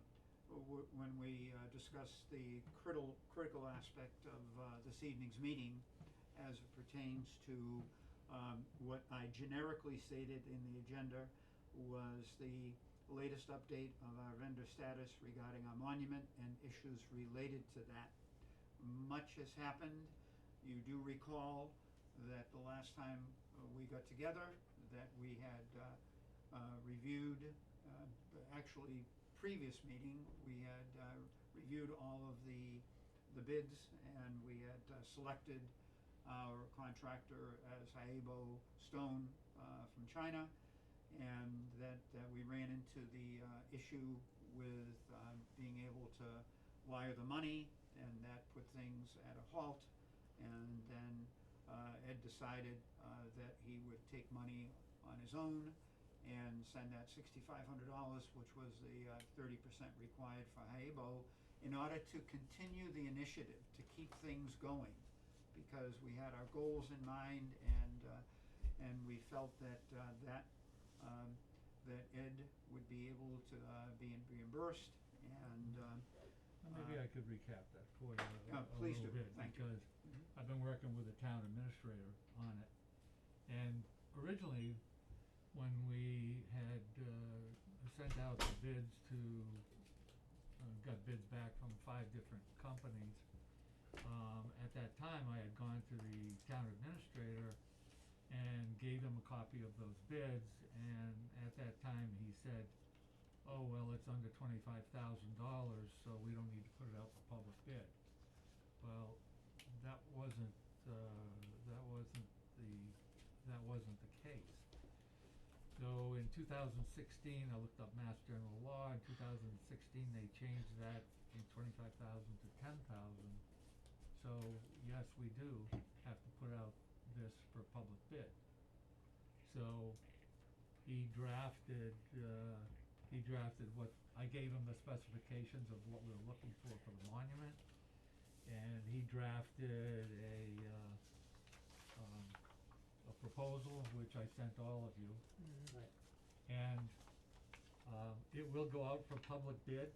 when we discuss the critical aspect of this evening's meeting as it pertains to what I generically stated in the agenda was the latest update of our vendor status regarding our monument and issues related to that. Much has happened. You do recall that the last time we got together, that we had reviewed, actually previous meeting, we had reviewed all of the bids, and we had selected our contractor as Haebo Stone from China, and that we ran into the issue with being able to wire the money, and that put things at a halt. And then Ed decided that he would take money on his own and send that $6,500, which was the 30% required for Haebo, in order to continue the initiative, to keep things going, because we had our goals in mind, and we felt that that Ed would be able to be reimbursed, and Maybe I could recap that for you a please little do. bit, Thank you. because I've been working with the town administrator on it. And originally, when we had sent out the bids to, got bids back from 5 different companies, at that time I had gone to the town administrator and gave him a copy of those bids, and at that time he said, oh, well, it's under $25,000, so we don't need to put it out for public bid. Well, that wasn't the case. So in 2016, I looked up Mass General Law. In 2016, they changed that from 25,000 to 10,000. So yes, we do have to put out this for public bid. So he drafted what, I gave him the specifications of what we were looking for the monument, and he drafted a proposal, which I sent all of you. Right. And it will go out for public bid,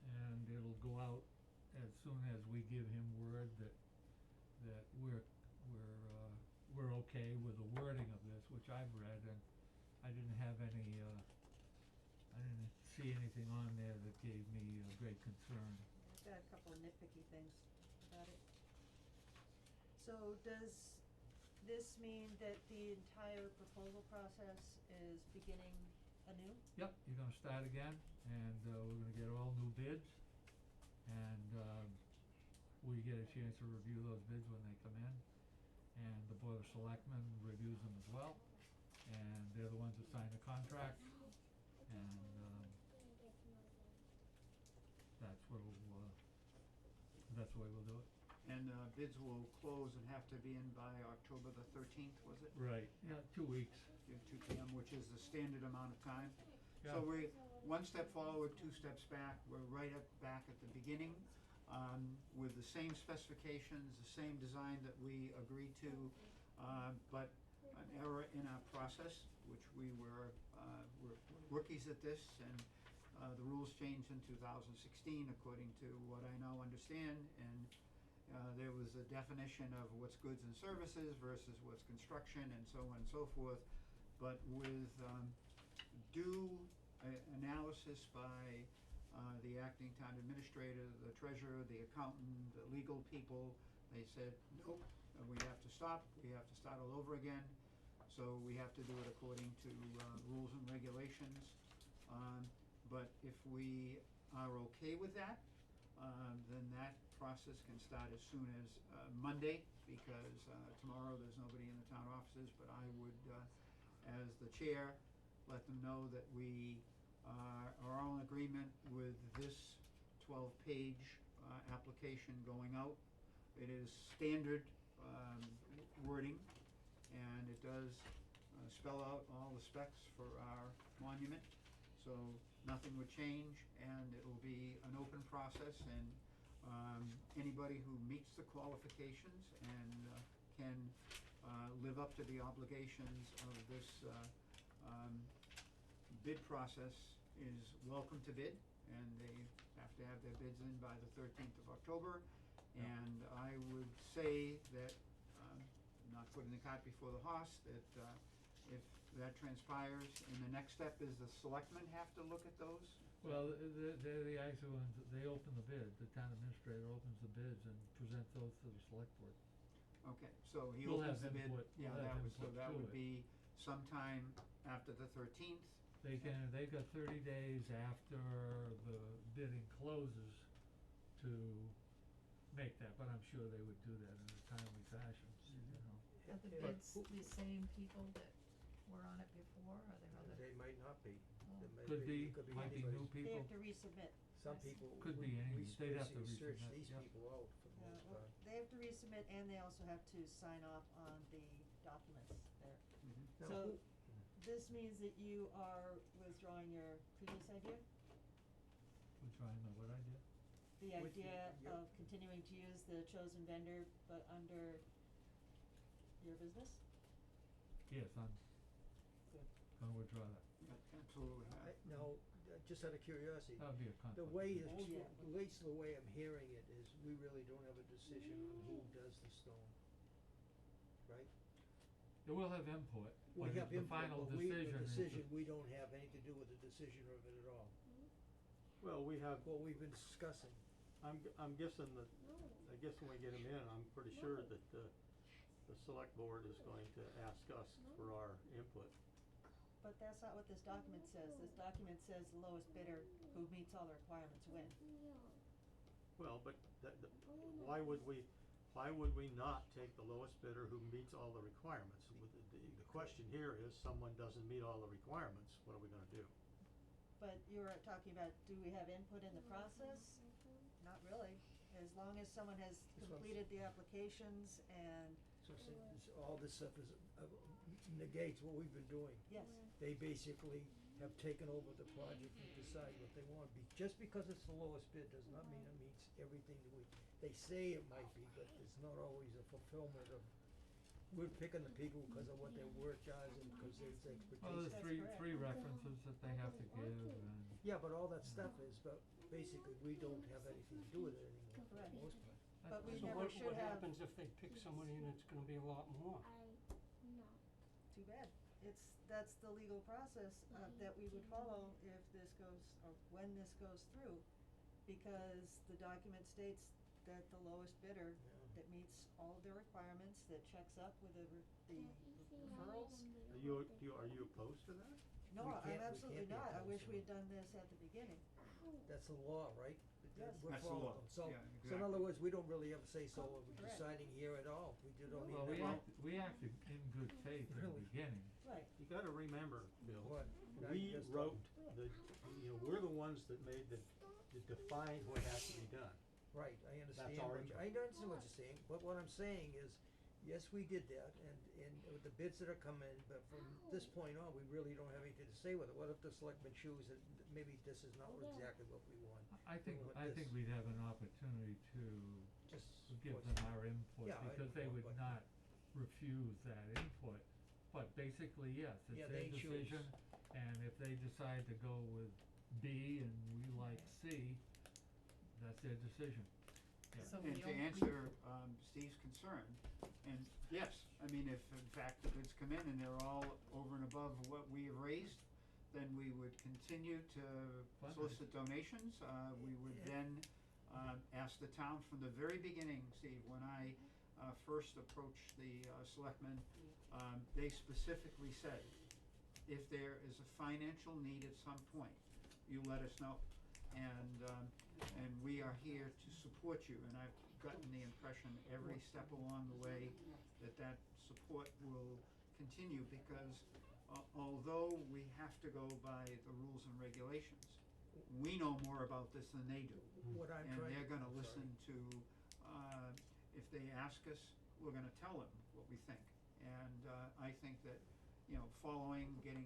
and it'll go out as soon as we give him word that we're okay with the wording of this, which I've read, and I didn't have any I didn't see anything on there that gave me great concern. I've got a couple of nitpicky things about it. So does this mean that the entire proposal process is beginning anew? Yep, you're gonna start again, and we're gonna get all new bids, and we get a chance to review those bids when they come in, and the Board of Selectmen reviews them as well, and they're the ones that sign the contract, and that's the way we'll do it. And bids will close and have to be in by October the 13th, was it? Right, yeah, 2 weeks. Yeah, 2 p.m., which is the standard amount of time. Yeah. So we're 1 step forward, 2 steps back. We're right back at the beginning, with the same specifications, the same design that we agreed to, but an error in our process, which we're rookies at this, and the rules changed in 2016, according to what I now understand, and there was a definition of what's goods and services versus what's construction, and so on and so forth. But with due analysis by the acting town administrator, the treasurer, the accountant, the legal people, they said, nope, we have to stop, we have to start all over again. So we have to do it according to rules and regulations. But if we are okay with that, then that process can start as soon as Monday, because tomorrow there's nobody in the town offices, but I would, as the chair, let them know that we are all in agreement with this 12-page application going out. It is standard wording, and it does spell out all the specs for our monument. So nothing would change, and it'll be an open process, and anybody who meets the qualifications and can live up to the obligations of this bid process is welcome to bid, and they have to have their bids in by the 13th of October. And I would say that, not putting the cart before the horse, that if that transpires, and the next step is the selectmen have to look at those. Well, they're the actual ones, they open the bid, the town administrator opens the bids and presents those to the select board. Okay, so he We'll opens have the bid, input- yeah, we'll have that would, so input that to would it. be sometime after the 13th. They've got 30 days after the bidding closes to make that, but I'm sure they would do that in a timely fashion, you know. Are the But bids who- the same people that were on it before, or there other? They might not be. Oh. There may Could be, it could be might be new anybody's. people. They have to resubmit. Some I see. people, Could we, be any- we they'd have to basically search resubmit, these yeah. people out for the most part. They have to resubmit, and they also have to sign off on the documents there. Now, So, who- this means that you are withdrawing your previous idea? We're trying to, what idea? The With the- idea yep. of continuing to use the chosen vendor, but under your business? Yes, I'm Good. gonna withdraw that. Yeah, absolutely. Now, just out of curiosity, That would be a conflict. the way of it's, Oh, yeah. at least the way I'm hearing it is, we really don't have a decision on who does the stone, right? It will have input, We but have the input, final but we, decision the is decision, we don't have anything to do with the decision of it at all. Well, we have, What we've been discussing. I'm guessing that, I guess when we get them in, I'm pretty sure that the select board is going to ask us for our input. But that's not what this document says. This document says the lowest bidder who meets all the requirements win. Well, but why would we not take the lowest bidder who meets all the requirements? With the question here is, someone doesn't meet all the requirements, what are we gonna do? But you were talking about, do we have input in the process? Not really. As long as someone has That's what I'm completed the applications and, So all this stuff is, negates what we've been doing. yes, They basically have taken over the project and decide what they want. Just because it's the lowest bid does not mean it meets everything that they say it might be, but it's not always a fulfillment of, we're picking the people because of what their work does and because there's expertise. Well, there's That's three correct. references that they have to give, and Yeah, but all that stuff is, but basically, we don't have anything to do with it anymore, for Correct. the most part. but we So never what should have. happens if they pick somebody and it's gonna be a lot more? Too bad. That's the legal process that we would follow if this goes, or when this goes through. Because the document states that the lowest bidder Yeah. that meets all of the requirements, that checks up with the referrals. Are you opposed to that? No, We I'm can't- we absolutely can't be not. I opposed wish to we it. had done this at the beginning. That's the law, right? Yes. We're That's the following law. them. So, Yeah, so in other exactly. words, we don't really ever say so, we're Correct. deciding here at all, we do don't well, even. we acted in good faith in the Really? beginning. Right. You gotta remember, Bill, What? Now we you just wrote told- we're the ones that made that defined what has to be done. Right, I understand, our what job. I understand what you're saying, but what I'm saying is, yes, we did that, and with the bids that are coming, but from this point on, we really don't have anything to say with it. What if the selectmen choose that maybe this is not exactly what we want? I think, We want I think this. we'd have an opportunity to Just give what's- them our input, Yeah, I because they know, would but- not refuse that input. But basically, yes, it's Yeah, their they choose. decision, and if they decide to go with B and we like C, that's their decision. Yeah. So And we to don't- answer Steve's concern, and yes, I mean, if in fact the bids come in and they're all over and above what we have raised, then we would continue to Fundraise. solicit donations. We would then ask the town from the very beginning, Steve, when I first approached the selectmen, they specifically said, if there is a financial need at some point, you let us know. And we are here to support you, and I've gotten the impression every step along the way that support will continue, because although we have to go by the rules and regulations, we know more about this than they do. What I'm And trying. they're gonna I'm sorry. listen to, if they ask us, we're gonna tell them what we think. And I think that, following, getting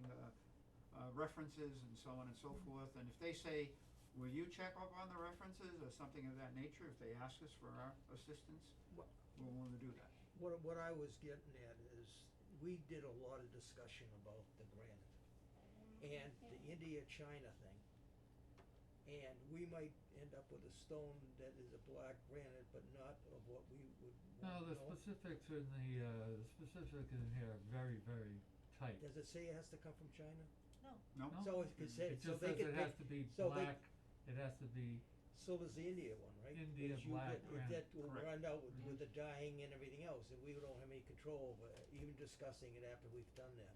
references and so on and so forth, and if they say, will you check up on the references or something of that nature, if they ask us for our assistance, What- we're willing to do that. What I was getting at is, we did a lot of discussion about the granite and the India-China thing. And we might end up with a stone that is a black granite, but not of what we would No, want, the specifics in the specific in here are very, very tight. Does it say it has to come from China? No, No? No? So it could say, It so just they says could it pick, has to be so they- black, it has to be, so does the India one, right? India Which you black get- granite, That will correct. run out with Mhm. the dyeing and everything else, and we don't have any control over it, even discussing it after we've done that.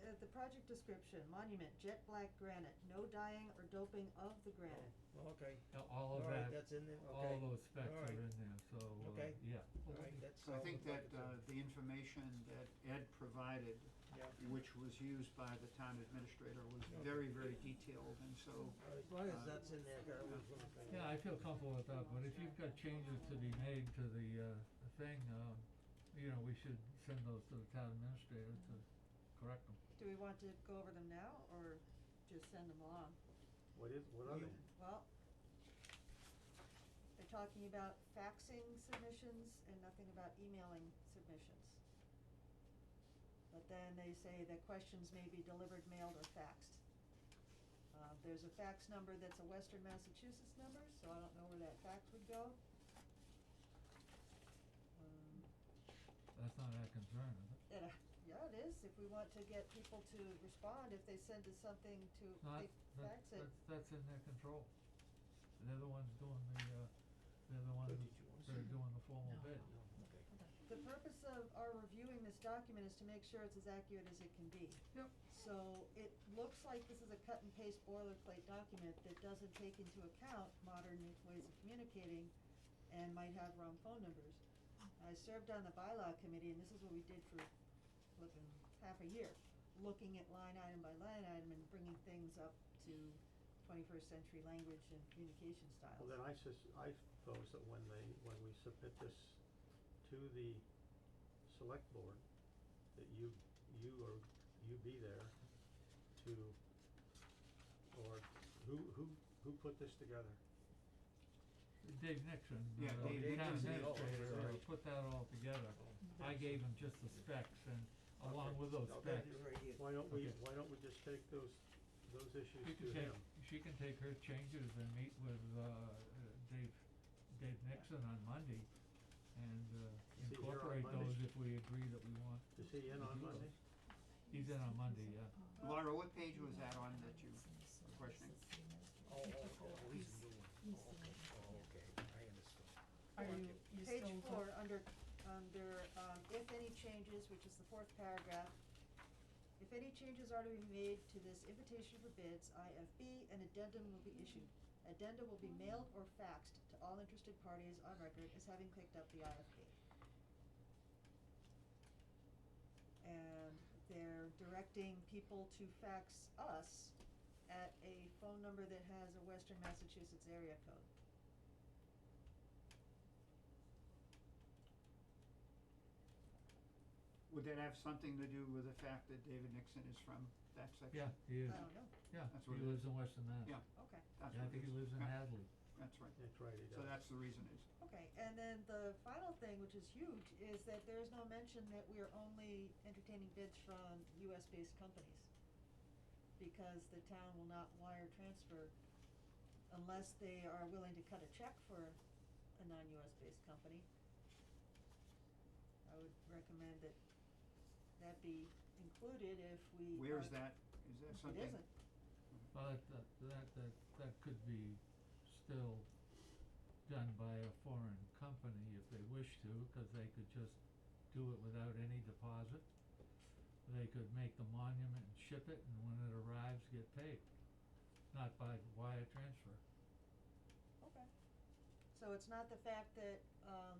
no, the project description, monument, jet black granite, no dyeing or doping of the granite. Oh, okay, all of alright, that, that's in there, all okay. those specs are Alright. in there, so, Okay. yeah. Alright, that's So I all think the that, buckets are- the information that Ed provided, Yeah. which was used by the town administrator, was Okay. very, very detailed, and so, As long as that's in there, that was one thing. Yeah, I feel comfortable with that, but if you've got changes to be made to the thing, you know, we should send those to the town administrator to correct them. Do we want to go over them now, or just send them along? What are they? Well, they're talking about faxing submissions and nothing about emailing submissions. But then they say that questions may be delivered, mailed, or faxed. There's a fax number that's a Western Massachusetts number, so I don't know where that fax would go. That's not our concern, is it? Yeah, it is, if we want to get people to respond, if they send us something to, It's not, they fax it. that's in their control. They're the ones doing they're the ones So did you wanna that are see it? doing the formal bid. No, okay. The purpose of our reviewing this document is to make sure it's as accurate as it can be. Yep. So it looks like this is a cut and paste boilerplate document that doesn't take into account modern ways of communicating and might have wrong phone numbers. I served on the bylaw committee, and this is what we did for flipping half a year, looking at line item by line item and bringing things up to 21st century language and communication styles. Well, then I suppose that when we submit this to the select board, that you be there to, or who put this together? Dave Nixon, Yeah, the Dave town Nixon. administrator, Right. put that all together. I gave him just the specs and along with those No, that specs, is right here. Why don't Okay. we just take those issues she to can take, him? she can take her changes and meet with Dave Nixon on Monday and Is he here on incorporate Monday? those if we agree that we want. Is he in to on do Monday? those. He's in on Monday, yeah. Laura, what page was that on that you were questioning? Oh, he's a new one. Oh, okay, I understand. Are you Page still 4, under, if any changes, which is the fourth paragraph, if any changes are to be made to this invitation for bids, IFB, an addendum will be issued. Addenda will be mailed or faxed to all interested parties on record as having picked up the IFB. And they're directing people to fax us at a phone number that has a Western Massachusetts area code. Would that have something to do with the fact that David Nixon is from that section? Yeah, he is, I don't know, yeah, That's he what it lives is. in Western Mass. Yeah. okay. That's Yeah, I what think it he is. lives in Yeah, Hadley. That's right. That's right, he does. So that's the reason is. Okay, and then the final thing, which is huge, is that there is no mention that we are only entertaining bids from US-based companies. Because the town will not wire transfer unless they are willing to cut a check for a non-US based company. I would recommend that that be included if we Where is are- that? Is that It something? isn't. Well, that could be still done by a foreign company if they wish to, cause they could just do it without any deposit. They could make the monument and ship it, and when it arrives, get paid, not by wire transfer. Okay. So it's not the fact that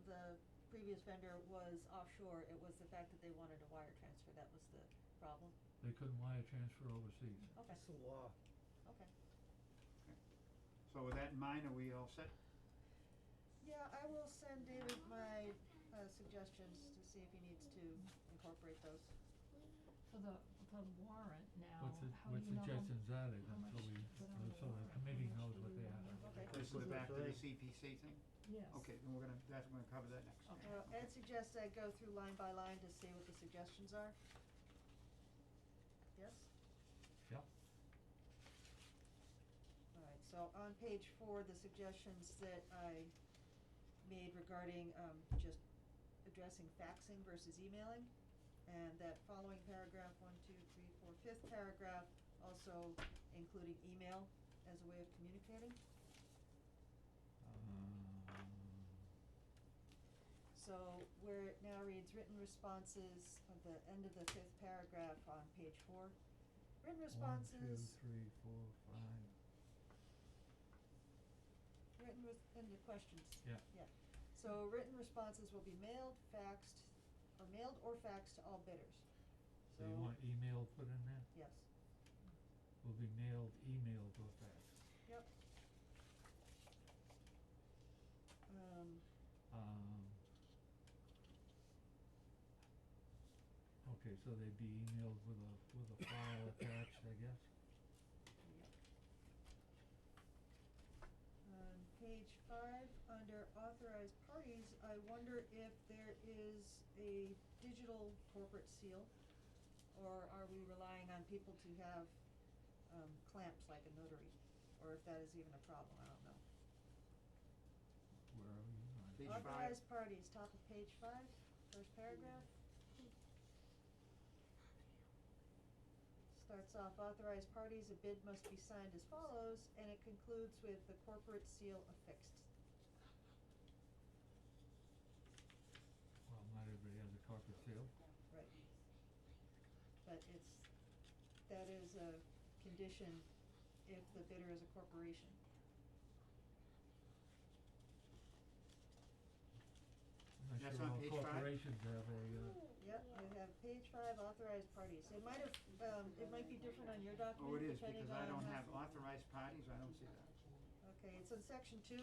the previous vendor was offshore, it was the fact that they wanted a wire transfer, that was the problem? They couldn't wire transfer overseas. Okay, That's the law. okay. So with that in mind, are we all set? Yeah, I will send David my suggestions to see if he needs to incorporate those. For the the warrant now, What how do you know how, suggestions are they how then, so much we, to put on the so the warrant? How committee much knows do what we they want? have? Okay. This Put is it back to the today. CPC thing? Yes. Okay, then we're gonna cover that next. Okay. Well, Ed suggests I go through line by line to see what the suggestions are. Yes? Yep. Alright, so on page 4, the suggestions that I made regarding, just addressing faxing versus emailing, and that following paragraph, 1, 2, 3, 4, fifth paragraph, also including email as a way of communicating. So where it now reads written responses at the end of the 5th paragraph on page 4, written responses. 1, 2, 3, 4, 5. Written in the questions. Yeah. Yeah. So written responses will be mailed, faxed, or mailed or faxed to all bidders. So you want email put in there? Yes. Will be mailed, emailed, or faxed. Yep. Okay, so they'd be emailed with a file attached, I guess? Yep. On page 5, under authorized parties, I wonder if there is a digital corporate seal, or are we relying on people to have clamps like a notary, or if that is even a problem, I don't know. Where are we? Page 5. Authorized parties, top of page 5, first paragraph. Starts off, authorized parties, a bid must be signed as follows, and it concludes with the corporate seal affixed. Well, not everybody has a corporate seal. Right. But that is a condition if the bidder is a corporation. I'm not That's sure on all page 5? corporations have a, Yep, I have page 5, authorized parties. It might have, it might be different on your document, Oh, it is, depending because I on don't how. have authorized parties, I don't see that. Okay, it's in section 2,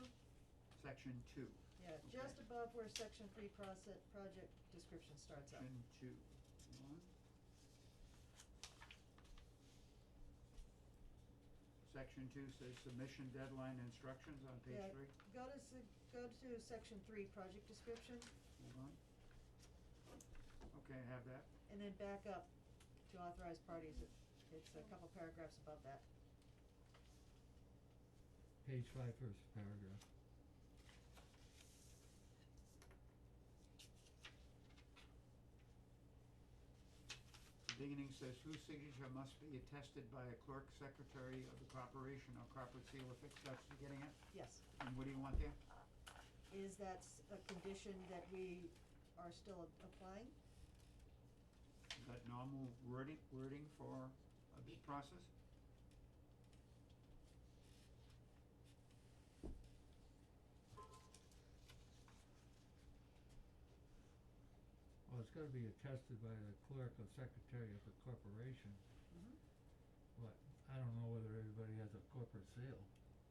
Section 2. yeah, Okay. just above where section 3 project description starts out. Section 2. One. Section 2 says submission deadline instructions on page Yeah, 3. go to section 3, project description, Hold on. Okay, I have that. and then back up to authorized parties. It's a couple paragraphs above that. page 5, first paragraph. The beginning says whose signature must be attested by a clerk, secretary of the corporation or corporate seal affixed, that's what you're getting at? Yes, And what do you want there? is that a condition that we are still applying? Is that normal wording for a bid process? Well, it's gotta be attested by the clerk or secretary of the corporation, Mhm. but I don't know whether everybody has a corporate seal.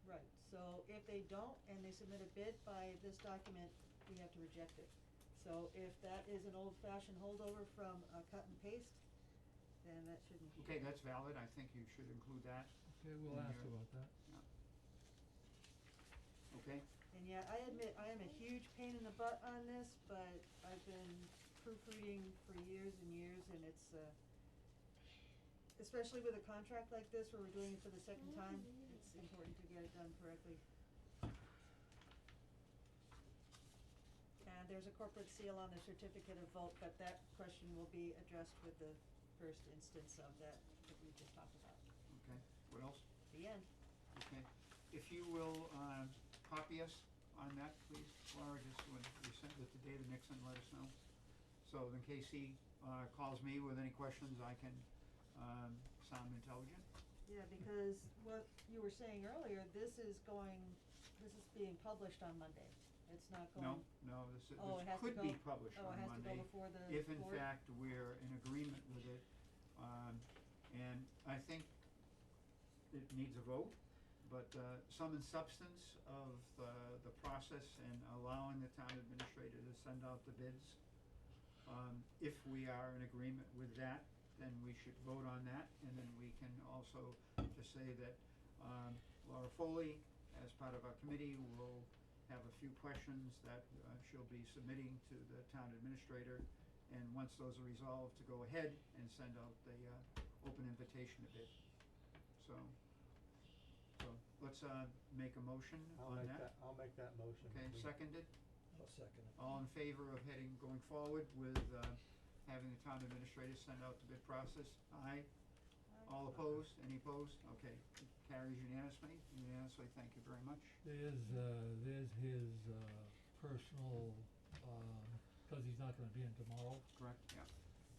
Right, so if they don't and they submit a bid by this document, we have to reject it. So if that is an old-fashioned holdover from a cut and paste, then that shouldn't be. Okay, that's valid, I think you should include that, Okay, we'll In ask your- about that. okay? And yeah, I admit, I am a huge pain in the butt on this, but I've been proofreading for years and years, and it's, especially with a contract like this where we're doing it for the second time, it's important to get it done correctly. And there's a corporate seal on the certificate of vote, but that question will be addressed with the first instance of that we just talked about. Okay, what else? The end. Okay, if you will, copy us on that, please, Laura, just when you send it to David Nixon, let us know. So in case he, calls me with any questions, I can, sound intelligent. Yeah, because what you were saying earlier, this is being published on Monday. It's not going. No, this Oh, it has to could be go- published oh, on it has to Monday. go before the If in board? fact we're in agreement with it, and I think it needs a vote, but sum and substance of the process and allowing the town administrator to send out the bids. If we are in agreement with that, then then we should vote on that, and then we can also just say that, Laura Foley, as part of our committee, will have a few questions that, she'll be submitting to the town administrator, and once those are resolved, to go ahead and send out the, open invitation to bid. So let's, make a motion on that. I'll make that motion. Okay, seconded? I'll second it. All in favor of going forward with, having the town administrator send out the bid process? Aye. All opposed? Any opposed? Okay, carries unanimously, thank you very much. There's his, personal, 'cause he's not gonna be in tomorrow, Correct? Yeah,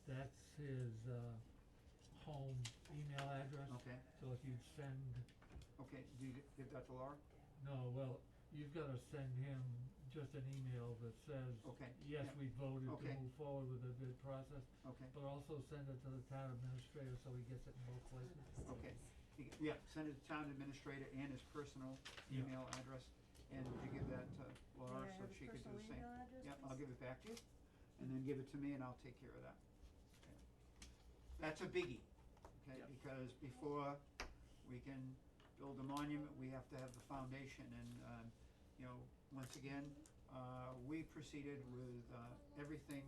that's his, home email address. okay, So if you'd send, okay, do you give that to Laura? no, well, you've gotta send him just an email that says, Okay, yes, yeah. we voted to Okay. move forward with the bid process, Okay, but also send it to the town administrator so he gets it in both places. okay, yeah, send it to town administrator and his personal Yeah. email address, and would you give that to Laura May I so have his she could do the same? personal email address, Yep, I'll please? give it back to you, and then give it to me and I'll take care of that. Okay. That's a biggie, okay, Yep. because before we can build a monument, we have to have the foundation, and, once again, we proceeded with, everything,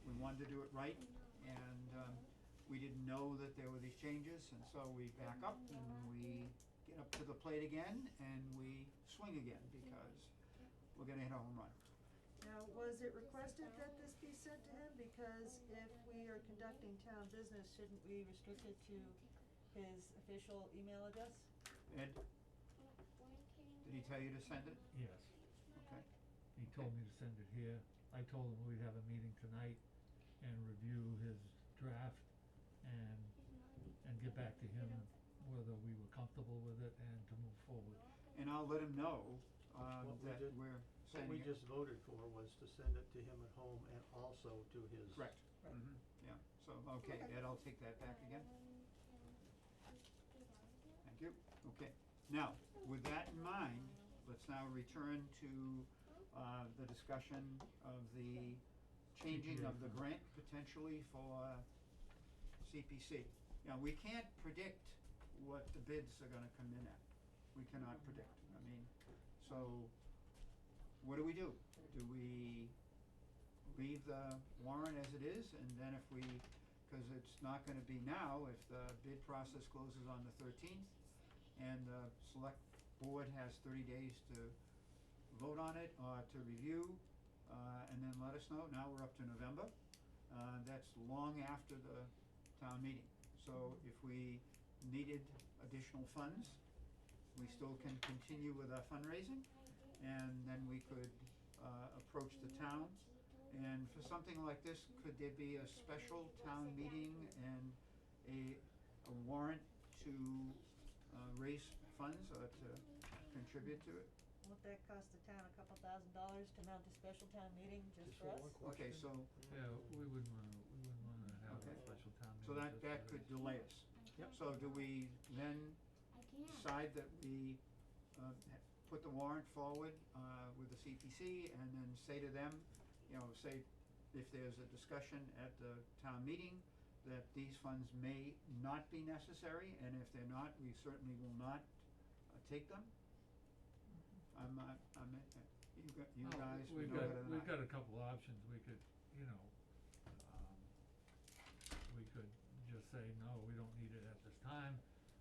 we wanted to do it right, and, we didn't know that there were these changes, and so we back up and we get up to the plate again, and we swing again, because we're gonna hit a home run. Now, was it requested that this be sent to him? Because if we are conducting town business, shouldn't we restrict it to his official email address? Ed, did he tell you to send it? Yes, Okay, he told me to send it here, I told him we'd have a meeting tonight and review his draft and get back to him whether we were comfortable with it and to move forward. and I'll let him know, What we that did- we're What sending we it. just voted for was to send it to him at home and also to his. Correct. Right. Yeah, so, okay, Okay. Ed, I'll take that back again. Thank you, okay. Now, with that in mind, let's now return to, the discussion of the changing of the grant potentially for CPC. Now, we can't predict what the bids are gonna come in at. We cannot predict, I mean, so what do? Do we leave the warrant as it is, and then if we, cause it's not gonna be now, if the bid process closes on the 13th, and the select board has 30 days to vote on it, or to review, and then let us know. Now we're up to November, that's long after the town meeting. So if we needed additional funds, we still can continue with our fundraising, and then we could, approach the town. And for something like this, could there be a special town meeting and a warrant to, raise funds or to contribute to it? Won't that cost the town a couple $1,000s to mount a special town meeting just Just for us? for one Okay, question. so, Yeah, we wouldn't wanna have a Okay. special town meeting. so that, just that for could this. delay us. Yep. So do we then decide that we, put the warrant forward, with the CPC and then say to them, say if there's a discussion at the town meeting that these funds may not be necessary, and if they're not, we certainly will not, take them? You Oh, guys would we've know got, better than we've I. got a couple options, we could, we could just say, no, we don't need it at this time,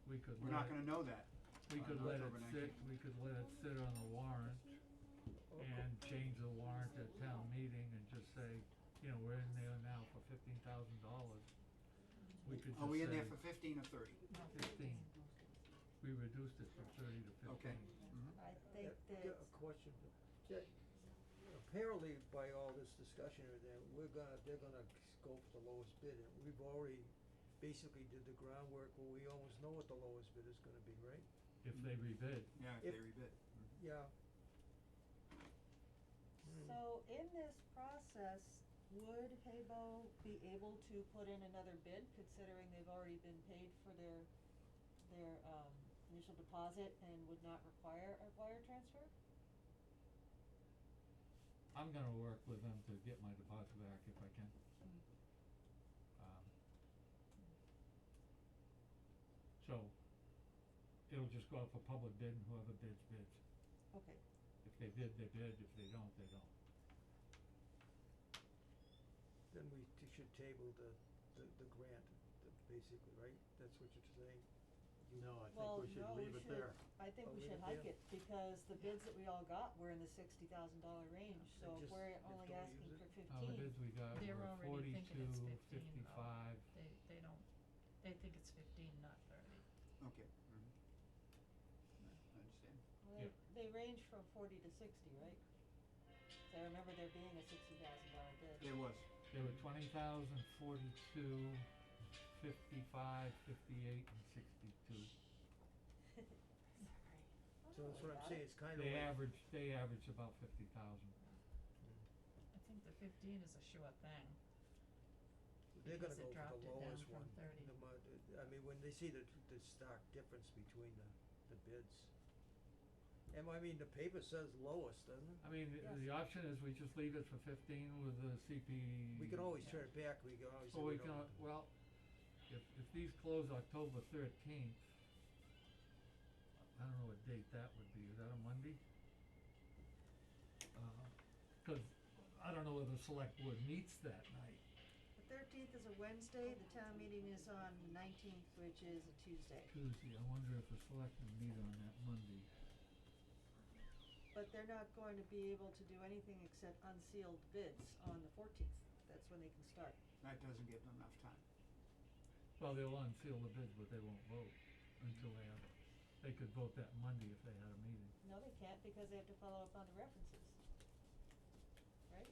we could We're not let gonna know that. we on could let it October sit, 19th. we could let it sit on the warrant and change the warrant at town meeting and just say, we're in there now for $15,000. We could just say. Are we in there for 15 or 30? 15. We reduced it from 30 to 15. Okay. I think Yeah, that, a question, Jack, apparently by all this discussion or that, they're gonna go for the lowest bid, and we've already basically did the groundwork where we almost know what the lowest bid is gonna be, right? If they rebid. Yeah, if If- they rebid. Yeah. so in this process, would Haybo be able to put in another bid, considering they've already been paid for their initial deposit and would not require a wire transfer? I'm gonna work with them to get my deposit back if I can. So, it'll just go out for public bid and whoever bids, bids. Okay, If they bid, they bid, if they don't, they don't. Then we should table the grant, basically, right? That's what you're saying? No, I well, think we should no, leave we it should, there. I think Oh, we leave should it hike there? it, because the bids that we all got were in the $60,000 range, so if just- we're just only don't asking use for it? 15. The bids we got They're were already thinking it's 42, 15 though. 55. They don't, they think it's 15, not 30. Okay. I understand. Well, they range from 40 to 60, right? So I remember there being a $60,000 bid. There was. They were 20,000, 42, 55, 58, and 62. So that's what I'm saying, it's kinda They like. average about 50,000. I think the 15 is a sure thing. They're gonna because go it for dropped the it down lowest from one, 30. I mean, when they see the stark difference between the bids. And I mean, the paper says lowest, doesn't it? I mean, Yes. the option is we just leave it for 15 with the CP. We can always turn it back, we can always say Or we we don't. can, well, if these close October 13th, I don't know what date that would be, is that a Monday? 'Cause I don't know whether the select board meets that night. The 13th is a Wednesday, the town meeting is on 19th, which is a Tuesday. Tuesday, I wonder if the selectmen meet on that Monday. But they're not going to be able to do anything except unsealed bids on the 14th. That's when they can start. That doesn't give them enough time. Well, they'll unseal the bids, but they won't vote until they have, they could vote that Monday if they had a meeting. No, they can't, because they have to follow up on the references. Right?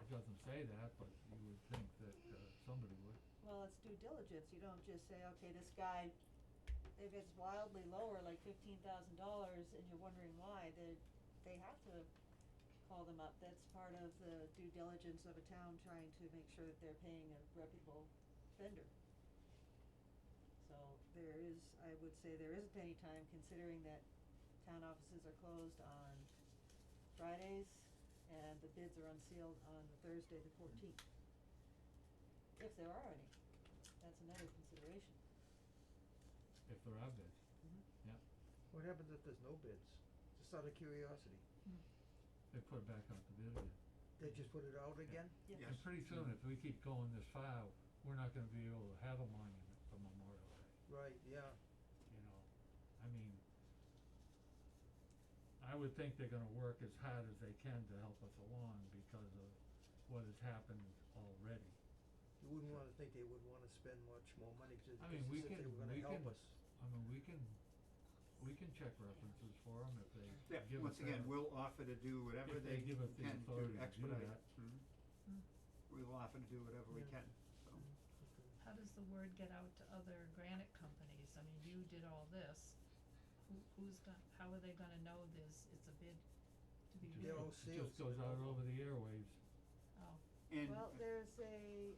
It doesn't say that, but you would think that, somebody would. Well, it's due diligence. You don't just say, okay, this guy, if it's wildly lower, like $15,000, and you're wondering why, they have to call them up. That's part of the due diligence of a town trying to make sure that they're paying a reputable vendor. So there is, I would say there isn't any time, considering that town offices are closed on Fridays and the bids are unsealed on the Thursday, the 14th. If there are any. That's another consideration. If there are bids, Mm-hmm. yeah. What happens if there's no bids? Just out of curiosity. They put it back out to bid again. They just put it out again? Yes. Yes. And pretty soon, if we keep going this far, we're not gonna be able to have a monument for Memorial Day, Right, yeah. you know? I mean, I would think they're gonna work as hard as they can to help us along because of what has happened already. You wouldn't wanna think they would wanna spend much more money to, I mean, we if can, they were gonna help us. I mean, we can check references for them if they Yeah, give us once again, that. we'll offer to do whatever If they they give us the can authority to to do expedite. that. We will offer to do whatever we Yeah. can, so. How does the word get out to other granite companies? I mean, you did all this. How are they gonna know it's a bid to be Just bid? They're all It sealed, just so goes they out don't know. over the airwaves. Oh, And Well, there's a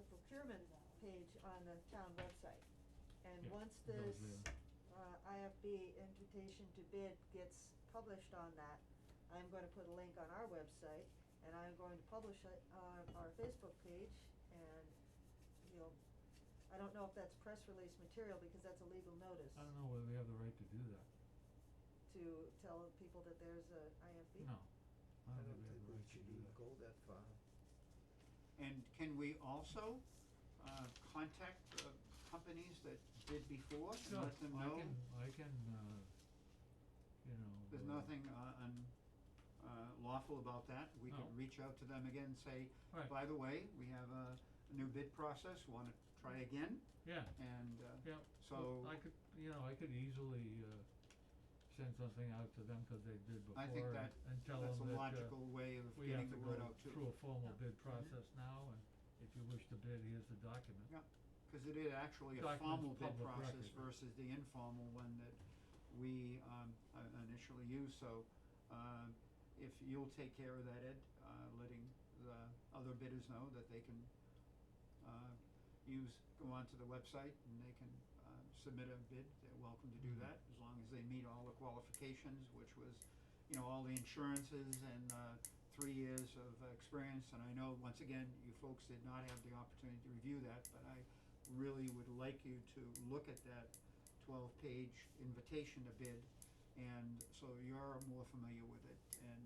procurement page on the town website. And Yeah, once it goes this, there. IFB invitation to bid gets published on that, I'm gonna put a link on our website, and I'm going to publish it on our Facebook page, and I don't know if that's press release material, because that's a legal notice I don't know whether we have the right to do that. to tell people that there's a IFB. No, I I don't don't think we have think the we right to should do even that. go that far. And can we also, contact, companies that did before and Sure, let them know? I can, you know. There's nothing, lawful about that. We No. can reach out to them again and say, Right. by the way, we have a new bid process, wanna try again? Yeah, And, yeah. so- Well, I could, I could easily, send something out to them, cause they did before, I think that, and tell that's them a that, logical way of we have getting to the go word out too. through a formal Yeah. bid process now, and if you wish to bid, here's the document. Yeah, cause it is actually a Document's formal bid public process record. versus the informal one that we, initially used, so, if you'll take care of that, Ed, letting the other bidders know that they can, go onto the website and they can, submit a bid, they're welcome to do Mhm. that, as long as they meet all the qualifications, which was, all the insurances and, 3 years of experience, and I know, once again, you folks did not have the opportunity to review that, but I really would like you to look at that 12-page invitation to bid, and so you're more familiar with it. And,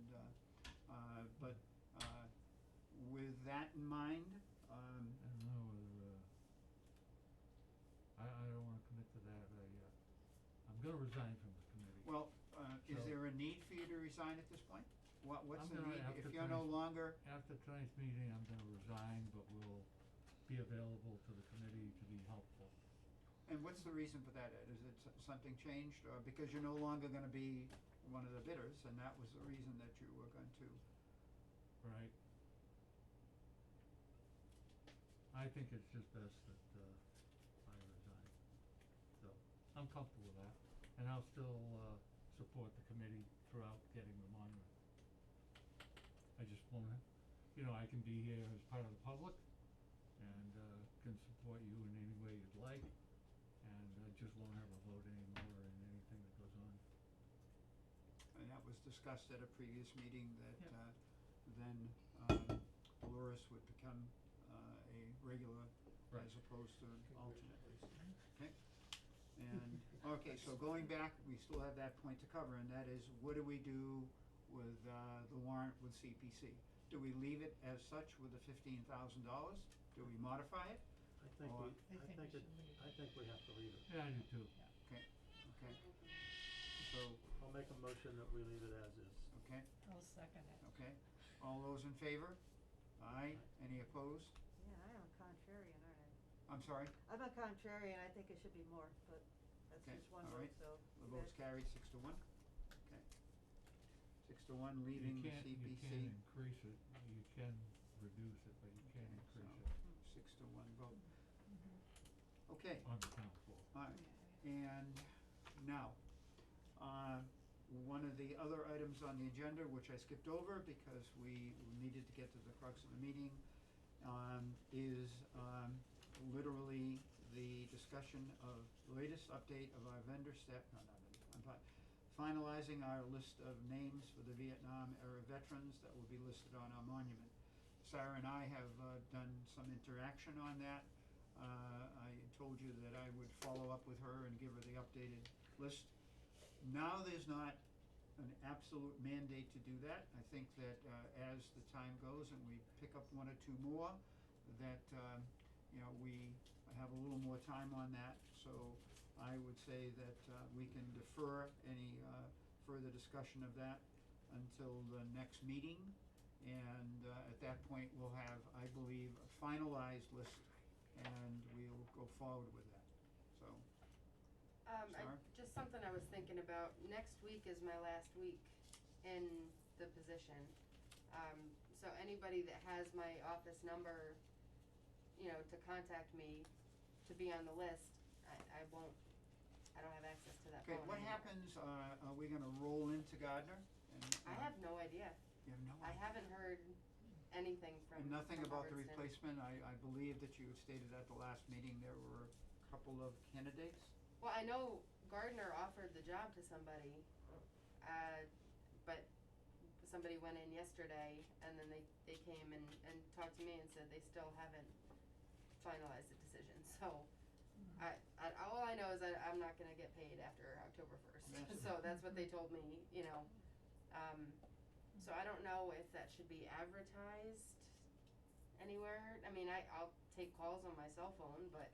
but with that in mind, I don't know whether, I don't wanna commit to that, I'm gonna resign from the committee. well, is So- there a need for you to resign at this point? What's I'm the gonna need, have if to you're no finish- longer, After tonight's meeting, I'm gonna resign, but will be available to the committee to be helpful. and what's the reason for that, Ed? Is it something changed, or because you're no longer gonna be one of the bidders, and that was the reason that you were going to? Right. I think it's just best that, I resign. So, I'm comfortable with that, and I'll still, support the committee throughout getting the monument. I just wanna, I can be here as part of the public and, can support you in any way you'd like, and I just won't have a vote anymore in anything that goes on. And that was discussed at a previous meeting that, Yep. then, Dolores would become, a regular Right. as opposed to an alternate. Okay? And, okay, so going back, we still have that point to cover, and that is, what do we do with, the warrant with CPC? Do we leave it as such with the $15,000? Do we modify it? I think Or- we, I think we it's, should leave I think we have to leave it. Yeah, I do too. Okay, okay. So, I'll make a motion that we leave it as is. okay, I'll second it. okay. All those in favor? Aye. Any opposed? Yeah, I am a contrarian, aren't I? I'm sorry? I'm a contrarian, I think it should be more, but that's Okay, just one all vote, right. so. The vote's carried 6-1. Okay. 6-1, leaving the CPC. You can't increase it, you can reduce it, but you can't Okay, increase so- it 6-1 vote. Okay, on the town floor. alright, and now, one of the other items on the agenda, which I skipped over because we needed to get to the crux of the meeting, is, literally the discussion of the latest update of our vendor finalizing our list of names for the Vietnam era veterans that will be listed on our monument. Sarah and I have, done some interaction on that. I told you that I would follow up with her and give her the updated list. Now there's not an absolute mandate to do that. I think that, as the time goes and we pick up one or two more, that, we have a little more time on that. So I would say that, we can defer any, further discussion of that until the next meeting. And, at that point, we'll have, I believe, a finalized list, and we'll go forward with that. So, Sarah? Just something I was thinking about, next week is my last week in the position. So anybody that has my office number, to contact me, to be on the list, I don't have access to that Okay, phone what anymore. happens, are we gonna roll into Gardner? And, I have no idea. You have no I idea? haven't heard anything from And nothing from about the Hubbardston. replacement? I believe that you had stated at the last meeting there were a couple of candidates? Well, I know Gardner offered the job to somebody, but somebody went in yesterday and then they came and talked to me and said they still haven't finalized the decision, so all I know is that I'm not gonna get paid after October 1st, Yes. so that's what they told me, so I don't know if that should be advertised anywhere. I mean, I'll take calls on my cell phone, but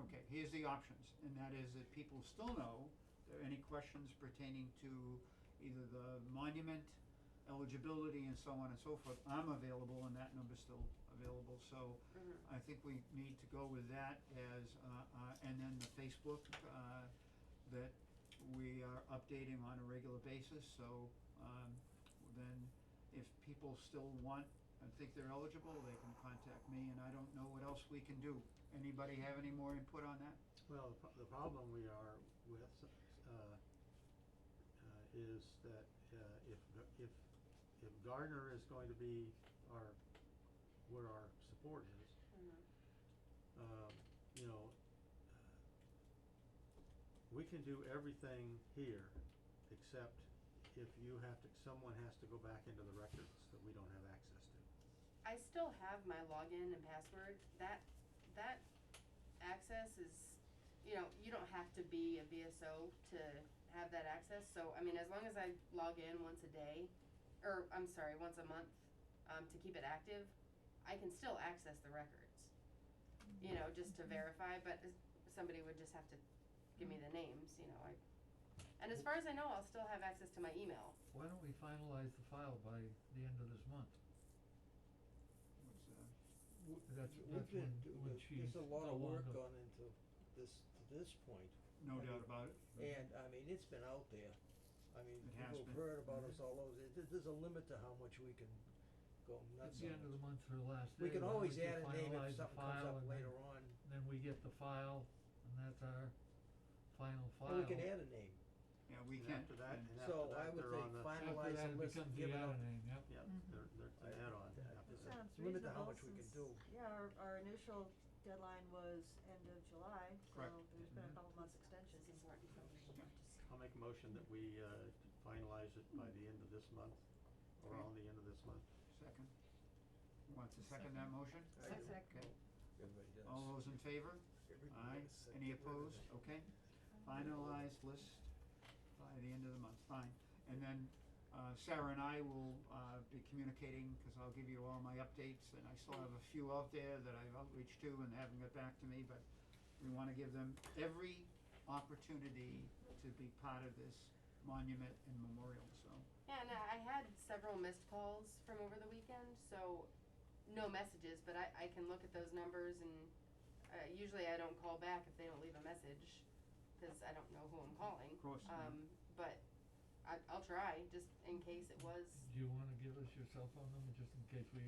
Okay, here's the options, and that is that people still know there are any questions pertaining to either the monument, eligibility, and so on and so forth. I'm available, and that number's still available, so Mhm. I think we need to go with that as, and then the Facebook, that we are updating on a regular basis, so, then if people still want and think they're eligible, they can contact me, and I don't know what else we can do. Anybody have any more input on that? Well, the problem we are with, is that, if Gardner is going to be where our support is, we can do everything here, except if someone has to go back into the records that we don't have access to. I still have my login and password. That that access is, you know, you don't have to be a BSO to have that access, so, I mean, as long as I log in once a day, or, I'm sorry, once a month, to keep it active, I can still access the records. You know, just to verify, but somebody would just have to give me the names, you know, and as far as I know, I'll still have access to my email. Why don't we finalize the file by the end of this month? What's, That's We've been, when she's there's a lot of no work longer- gone into this, to this point. no I doubt mean, about it. And, I mean, it's been out there. I mean, It has people have been. heard about Mhm. us all over, there's a limit to how much we can go It's nuts the on end of it. the month, her last day. We can why don't always just add a name finalize if the something comes file up and later on, Then we get the file, and that's our final file. and we can add a name. Yeah, we And can. after that, and- and So after I that, would they're think on the, finalize After that, the it list becomes and the give it add out. name, yep. yeah, Mhm. they're I- an add-on that- after That that. sounds Limit to how reasonable much we can since- do. Yeah, our initial deadline was end of July, so Correct. there's been a Mhm. couple months extension. This is important for me. I'll make a motion that we, finalize it by the end of this month, or Okay. on the end of this month. Second. Wants to second that motion? I do. Second. Okay. Everybody does. All those in favor? Everybody Aye. does second. Any Wait a opposed? minute. Okay. Finalized list by the end of the month, fine. And then, Sarah and I will, be communicating, cause I'll give you all my updates, and I still have a few out there that I've outreached to and they haven't got back to me, but we wanna give them every opportunity to be part of this monument and memorial, so. Yeah, and I had several missed calls from over the weekend, so no messages, but I can look at those numbers and, usually I don't call back if they don't leave a message, cause I don't know who I'm calling. Of course, yeah. But I'll try, just in case it was, Do you wanna give us your cell phone number, just in case we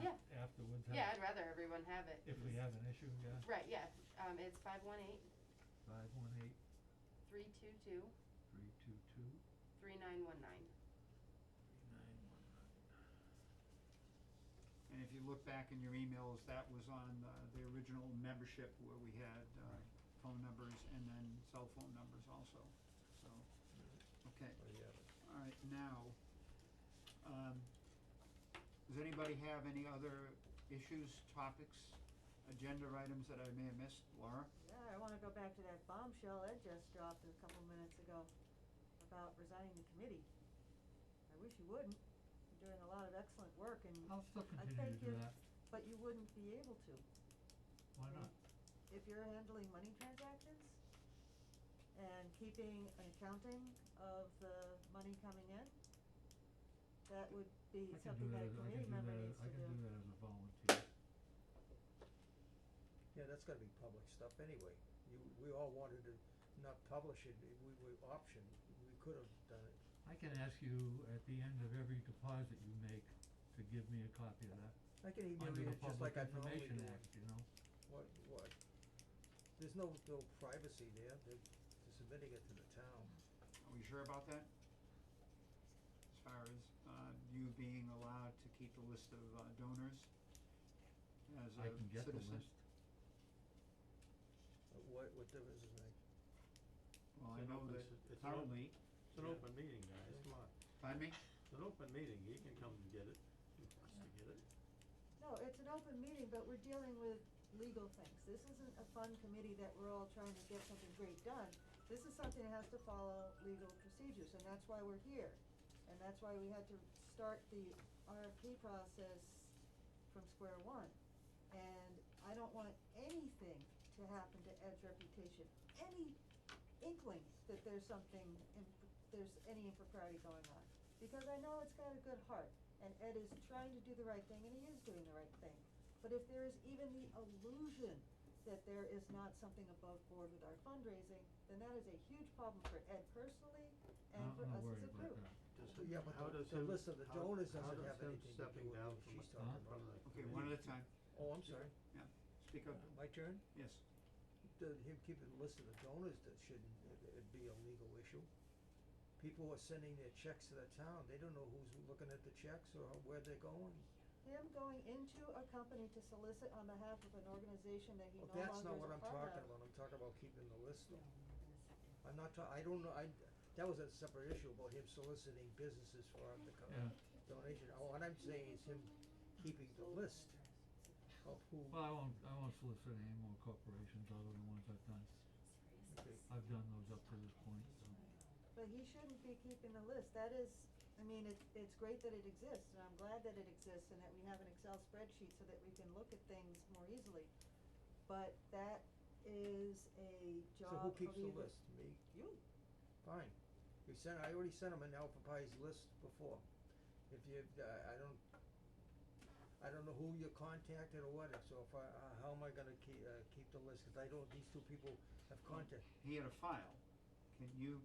Yeah. afterwards have? yeah, I'd rather everyone have it. If we have an issue, yeah, Right, yeah, it's 518-322-3919. 518-322-3919. And if you look back in your emails, that was on, the original membership where we had, phone numbers and then cell phone numbers also, so, okay. Oh, yeah. Alright, now, does anybody have any other issues, topics, agenda items that I may have missed? Laura? Yeah, I wanna go back to that bombshell Ed just dropped a couple minutes ago about resigning the committee. I wish you wouldn't, you're doing a lot of excellent work and I'll still I continue to think do you- that, but you wouldn't be able to. why not? If you're handling money transactions and keeping an accounting of the money coming in, that would be I can something do that a that, committee member needs to I do. can do that as a volunteer. Yeah, that's gotta be public stuff anyway. We all wanted to not publish it, we optioned, we could've done it. I can ask you at the end of every deposit you make to give me a copy of that, I can email under you the just Public like I normally do. Information Act, you know? What? There's no privacy there, they're submitting it to the town. Are we sure about that? As far as, you being allowed to keep a list of, donors as a I can get the citizen? list. What difference does it make? Well, I It's an know open that s- it's an currently, It's an Yeah. open meeting, guys, come on. pardon me? It's an open meeting, he can come and get it, if he wants to get it. No, it's an open meeting, but we're dealing with legal things. This isn't a fun committee that we're all trying to get something great done. This is something that has to follow legal procedures, and that's why we're here. And that's why we had to start the RFP process from square one. And I don't want anything to happen to Ed's reputation, any inkling that there's something, there's any impropriety going on. Because I know it's got a good heart, and Ed is trying to do the right thing, and he is doing the right thing. But if there is even the illusion that there is not something above board with our fundraising, then that is a huge problem for Ed personally and for I'm us not as worried a about group. that. Yeah, but How does the him- list of the how- donors how doesn't does have him anything to stepping do with down what from she's the- talking from about. the Okay, one at a time, Oh, I'm sorry, yeah, speak up, my turn? yes. Him keeping a list of the donors, that shouldn't, it'd be a legal issue. People are sending their checks to the town, they don't know who's looking at the checks or where they're going. Him going into a company to solicit on behalf of an organization that he no Well, that's longer not is what a I'm part talking of. about, I'm talking about keeping the list. I'm not I don't know, that was a separate issue about him soliciting businesses for the Yeah. donation. Oh, what I'm saying is him keeping the list of who, Well, I won't solicit any more corporations other than ones I've done. okay, I've done those up to this point, so. But he shouldn't be keeping the list, that is, I mean, it's great that it exists, and I'm glad that it exists, and that we have an Excel spreadsheet so that we can look at things more easily. But that is a so job who of keeps the either- list? Me? You, Fine. I already sent him an Alpha Pies list before. If you, I don't know who you contacted or what, so if how am I gonna keep the list? 'Cause I don't, these two people have contacted. He had a file. Can you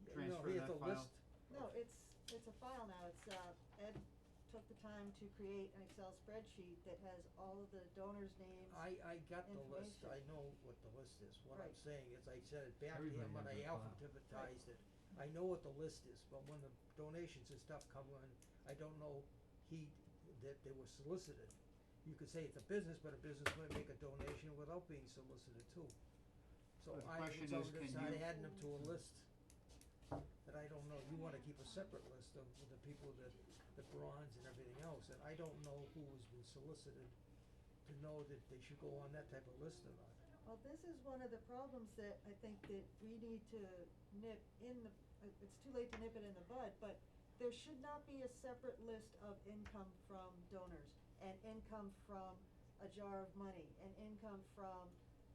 No, transfer here's that the file? list. no, it's a file now, it's, Ed took the time to create an Excel spreadsheet that has all of the donors' names. I got the list, Information. I know what the list is, what I'm Right. saying is I sent it back to Everybody him when has I that file. alphabetized it. I know what the list is, but when the donations and stuff come in, I don't know that they were solicited. You could say it's a business, but a business might make a donation without being solicited too. So Well, the I question so is, can decided you- adding them to a list that I don't know, you wanna keep a separate list of the people that, the bronze and everything else, and I don't know who has been solicited to know that they should go on that type of list or not. Well, this is one of the problems that I think that we need to nip in the, it's too late to nip it in the bud, but there should not be a separate list of income from donors, and income from a jar of money, and income from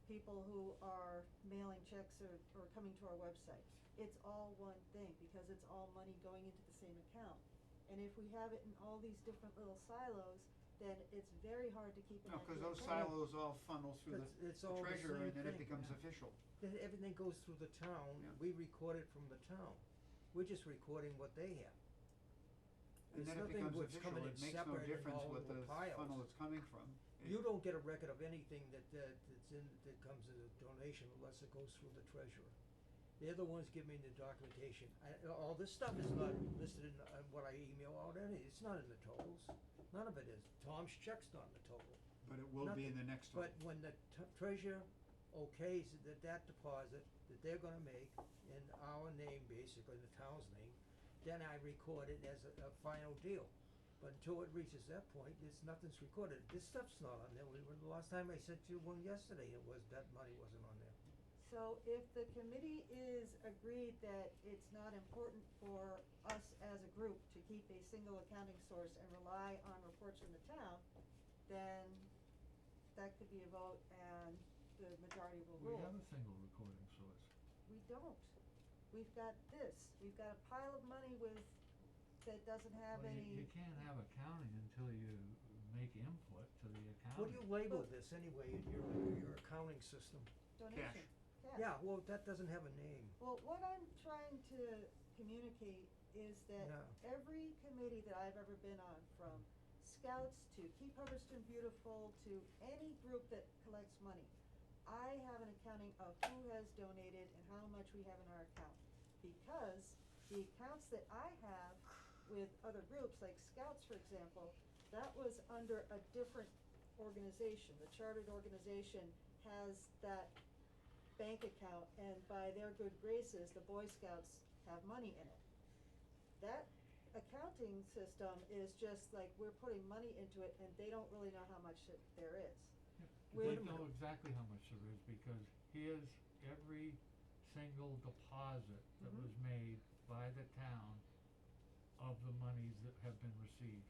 people who are mailing checks or coming to our website. It's all one thing, because it's all money going into the same account. And if we have it in all these different little silos, then it's very hard to keep an No, idea. cause those of money. silos all funnel through It's the all the treasurer same and then it thing. becomes Yeah. official. Then everything goes through the town, Yeah. we record it from the town, we're just recording what they have. And There's then it nothing becomes what's official, coming it in makes no separate and difference all what into the piles. funnel it's coming from. You don't get a record of anything that comes as a donation unless it goes through the treasurer. They're the ones giving me the documentation. All this stuff is not listed in what I email out, it's not in the totals, none of it is. Tom's check's not in the total. But it will be in the next one. But when the treasurer okays that deposit that they're gonna make in our name, basically, the town's name, then I record it as a final deal. But until it reaches that point, nothing's recorded. This stuff's not on there. The last time I sent you one yesterday, that money wasn't on there. So if the committee is agreed that it's not important for us as a group to keep a single accounting source and rely on reports from the town, then that could be a vote and the majority will We rule. have a single recording source. We don't. We've got this, we've got a pile of money that doesn't have Well, any. you can't have accounting until you make input to the accounting. What do you label this anyway in your accounting system? Donation, cash. Yeah, well, that doesn't have a name. Well, what I'm trying to communicate is that Yeah. every committee that I've ever been on, from Scouts to Keep Hubbardston Beautiful to any group that collects money, I have an accounting of who has donated and how much we have in our account. Because the accounts that I have with other groups, like Scouts for example, that was under a different organization. The chartered organization has that bank account, and by their good graces, the Boy Scouts have money in it. That accounting system is just like we're putting money into it and they don't really know how much there is. They Wait a know minute. exactly how much there is because here's every single deposit that Mhm. was made by the town of the monies that have been received,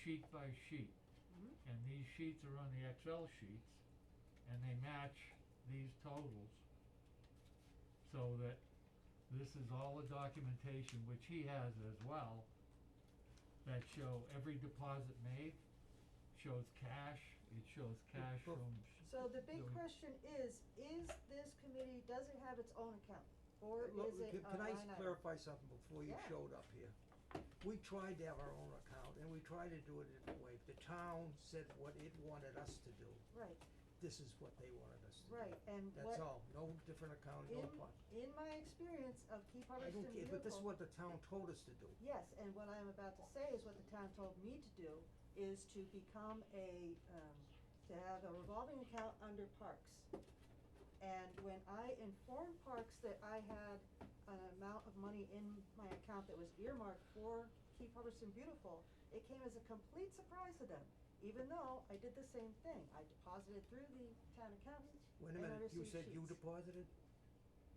sheet by sheet. Mhm. And these sheets are on the Excel sheets and they match these totals so that this is all the documentation, which he has as well, that show every deposit made, shows cash, it shows cash Well, from So the big Really? question is this committee, does it have its own account? Or Look, is it a can I line item? clarify something before you Yeah. showed up here? We tried to have our own account, and we tried to do it a different way. The town said what it wanted us to do. Right, This is what they wanted us to do. right, and That's what, all, no different accounting, no plot. in my experience of Keep I Hubbardston don't care, Beautiful. but this is what the town told us to do. Yes, and what I'm about to say is what the town told me to do, is to become to have a revolving account under Parks. And when I informed Parks that I had an amount of money in my account that was earmarked for Keep Hubbardston Beautiful, it came as a complete surprise to them. even though I did the same thing. I deposited through the town accountant Wait a and I minute, you received said you sheets. deposited?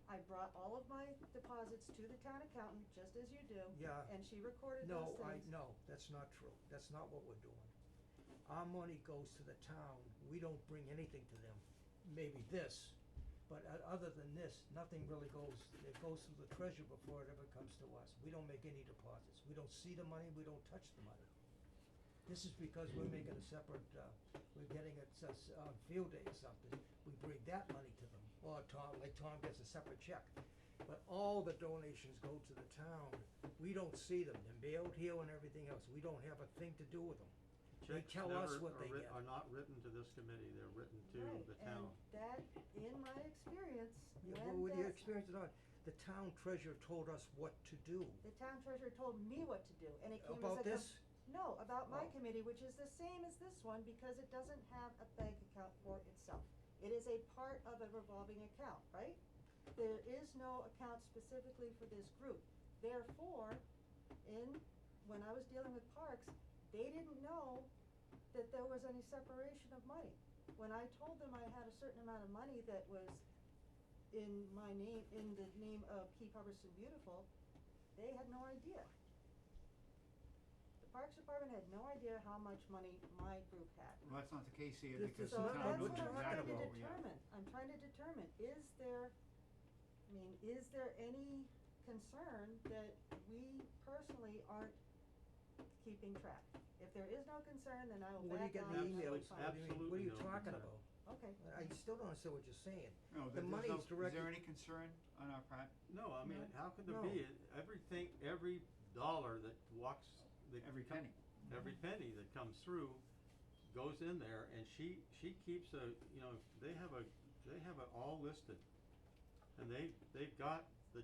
I brought all of my deposits to the town accountant, just as you do. Yeah. And she recorded No, those things. no, that's not true. That's not what we're doing. Our money goes to the town. We don't bring anything to them. Maybe this, but other than this, nothing really goes, it goes to the treasurer before it ever comes to us. We don't make any deposits. We don't see the money, we don't touch the money. This is because we're making a separate, we're getting it, on field day or something, we bring that money to them. Or Tom, like Tom gets a separate check. But all the donations go to the town. We don't see them. They're mailed here and everything else. We don't have a thing to do with them. They Checks tell us never what they are get. are not written to this committee, they're written to Right, the town. and that, in my experience, Yeah, when but with your that's- experience or not, the town treasurer told us what to do. the town treasurer told me what to do, and it came as a About this? No, about my Oh. committee, which is the same as this one, because it doesn't have a bank account for itself. It is a part of a revolving account, right? There is no account specifically for this group. Therefore, when I was dealing with parks, they didn't know that there was any separation of money. When I told them I had a certain amount of money that was in my name, in the name of Keep Hubbardston Beautiful, they had no idea. The Parks Department had no idea how much money my group had. Well, that's not the case here This because is the not So town that's knows what I'm talking trying exactly to what we have. determine. I'm trying to determine, is there any concern that we personally aren't keeping track? If there is no concern, then I will What do you back get off. in the and emails? fine. What do you mean? What are you Absolutely no talking concern. about? Okay. I still don't understand what you're saying. No, The there's money no, is directed. is there any concern on our part? No, I mean, No. how could there No. be? Everything, every dollar that walks, that Every com- penny. every penny that comes through goes in there, and she keeps a, you know, they have it all listed. And they've got the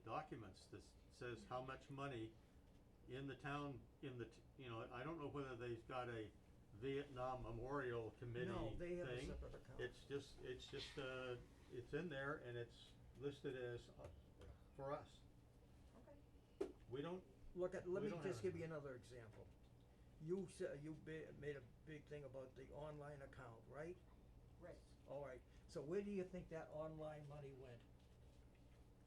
documents that says how much money in the town, you know, I don't know whether they've got a Vietnam Memorial Committee No, they have a thing. separate account. It's just, it's in there and it's listed as, for us. Okay. We don't, Look at, let We me don't just have give you it. another example. You said, made a big thing about the online account, right? Right. Alright, so where do you think that online money went?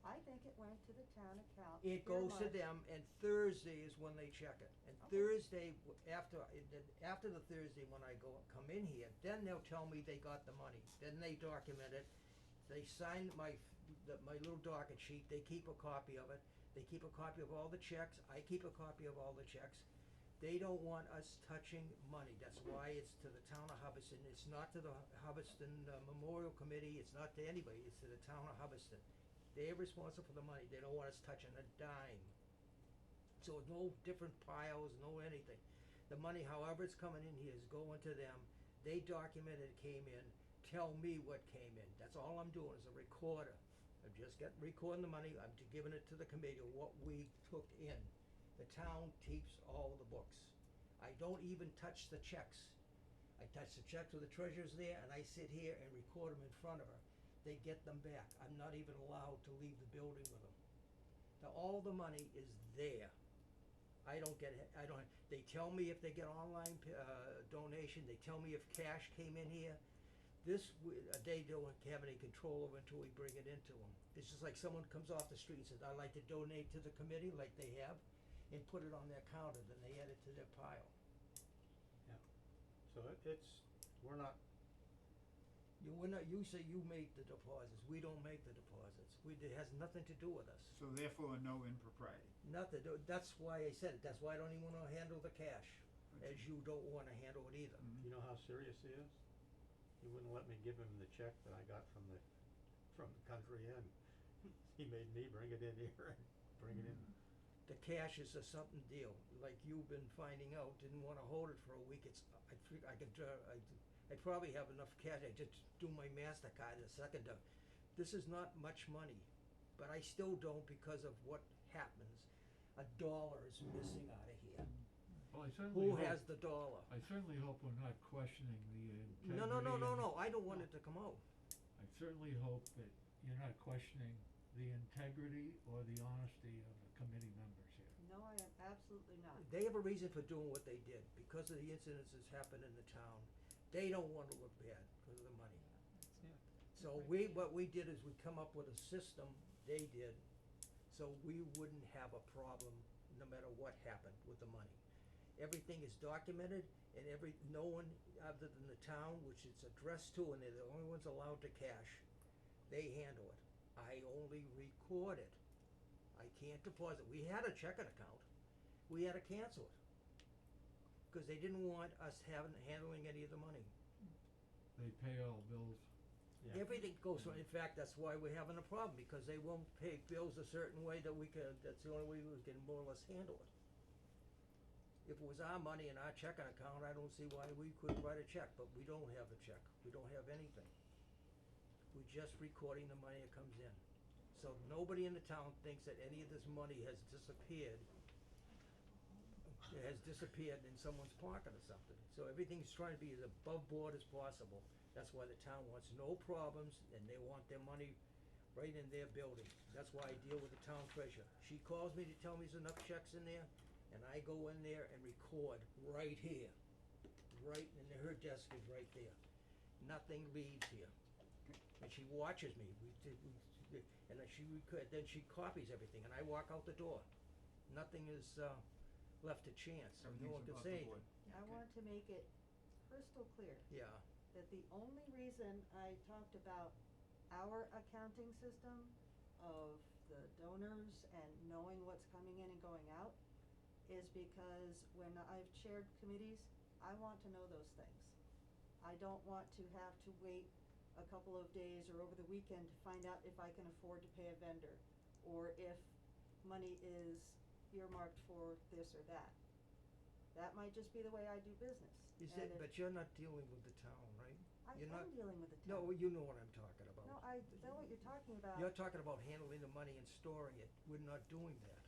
I think it went to the town account. It goes to earmarked. them, and Thursday is when they check it. And Okay. Thursday, after the Thursday when I come in here, then they'll tell me they got the money. Then they document it. They sign my little docket sheet. They keep a copy of it. They keep a copy of all the checks. I keep a copy of all the checks. They don't want us touching money. That's why it's to the town of Hubbardston. It's not to the Hubbardston Memorial Committee. It's not to anybody. It's to the town of Hubbardston. They're responsible for the money. They don't want us touching a dime. So no different piles, no anything. The money, however it's coming in here, is going to them. They document it came in, tell me what came in. That's all I'm doing is a recorder. I'm just recording the money, I'm giving it to the committee of what we took in. The town keeps all the books. I don't even touch the checks. I touch the checks with the treasurer's there, and I sit here and record them in front of her. They get them back. I'm not even allowed to leave the building with them. Now, all the money is there. I don't get it, they tell me if they get online donation, they tell me if cash came in here. This, they don't have any control over until we bring it into them. It's just like someone comes off the street and says, I'd like to donate to the committee, like they have, and put it on their counter, then they add it to their pile. so we're not, You say you make the deposits, we don't make the deposits, it has nothing to do with us. So therefore, no impropriety. Nothing, that's why I said it, that's why I don't even wanna handle the cash, as you don't wanna handle it either. Mhm. you know how serious he is? He wouldn't let me give him the check that I got from the country inn. He made me bring it in here and bring it in. The cash is a something deal, like you've been finding out, didn't wanna hold it for a week, I probably have enough cash, I just do my MasterCard a second to, this is not much money, but I still don't because of what happens. $1 is missing out of here. Well, I certainly Who hope, has the dollar? I certainly hope we're not questioning the integrity. No, I don't want it to come out. I certainly hope that you're not questioning the integrity or the honesty of the committee members here. No, I am absolutely not. They have a reason for doing what they did, because of the incidents that's happened in the town. They don't wanna look bad because of the money. So what we did is we come up with a system, they did, so we wouldn't have a problem no matter what happened with the money. Everything is documented and no one other than the town, which it's addressed to, and they're the only ones allowed to cash, they handle it. I only record it. I can't deposit. We had a checking account. We had to cancel it. Cause they didn't want us handling any of the money. They pay all bills. Yeah. Everything goes, in fact, that's why we're having a problem, because they won't pay bills a certain way that that's the only way we can more or less handle it. If it was our money in our checking account, I don't see why we couldn't write a check, but we don't have a check, we don't have anything. We're just recording the money that comes in. So nobody in the town thinks that any of this money has disappeared in someone's pocket or something. So everything's trying to be as above board as possible. That's why the town wants no problems, and they want their money right in their building. That's why I deal with the town treasurer. She calls me to tell me there's enough checks in there, and I go in there and record right here. Right, and her desk is right there. Nothing leaves here. And she watches me, and then she copies everything, and I walk out the door. Nothing is, left to chance, and no one can say anything. I want to make it crystal clear Yeah, that the only reason I talked about our accounting system of the donors and knowing what's coming in and going out is because when I've chaired committees, I want to know those things. I don't want to have to wait a couple of days or over the weekend to find out if I can afford to pay a vendor, or if money is earmarked for this or that. That might just be the way I do business. but you're not dealing with the town, right? I You're am not- dealing with the No, town. you know what I'm talking about. No, I know what you're talking about. You're talking about handling the money and storing it. We're not doing that.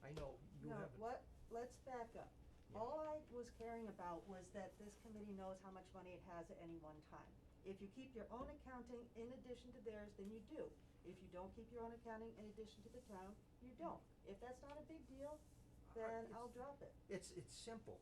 I know you No, haven't. let's back up. Yeah. All I was caring about was that this committee knows how much money it has at any one time. If you keep your own accounting in addition to theirs, then you do. If you don't keep your own accounting in addition to the town, you don't. If that's not a big deal, then it's- I'll drop it. It's simple.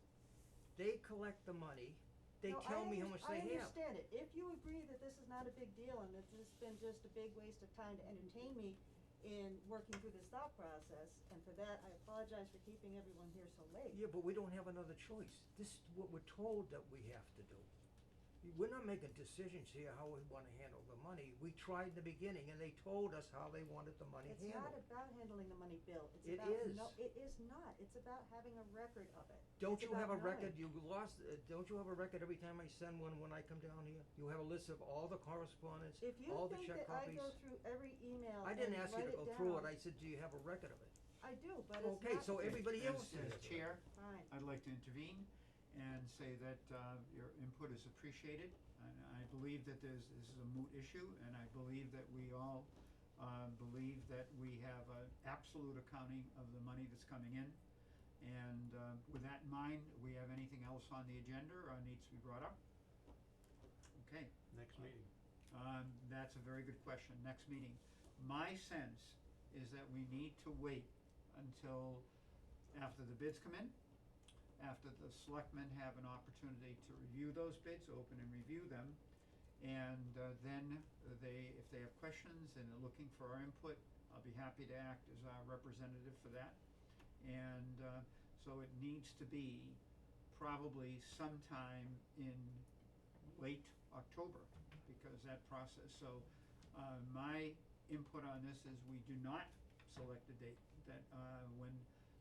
They collect the money, they No, tell me how much they I have. understand it. If you agree that this is not a big deal and that this has been just a big waste of time to entertain me in working through this thought process, and for that, I apologize for keeping everyone here so late. Yeah, but we don't have another choice. This is what we're told that we have to do. We're not making decisions here how we wanna handle the money. We tried in the beginning and they told us how they wanted the money It's handled. not about handling the money, Bill. It's It about, is. no, it is not. It's about having a record of it. Don't It's you about have a knowing. record, don't you have a record every time I send one when I come down here? You have a list of all the correspondence, If you all the think check that I copies? go through every email I and didn't ask you write to it go through it, down, I said, do you have a record of it? I do, but it's not. Okay, so everybody As- else As has. chair, Fine. I'd like to intervene and say that your input is appreciated. And I believe that this is a moot issue, and I believe that we all believe that we have an absolute accounting of the money that's coming in. And with that in mind, we have anything else on the agenda or needs to be brought up? Okay. Next meeting. That's a very good question. Next meeting. My sense is that we need to wait until after the bids come in, after the selectmen have an opportunity to review those bids, open and review them. And then if they have questions and they're looking for our input, I'll be happy to act as our representative for that. And so it needs to be probably sometime in late October, because that process, so my input on this is we do not select a date, that when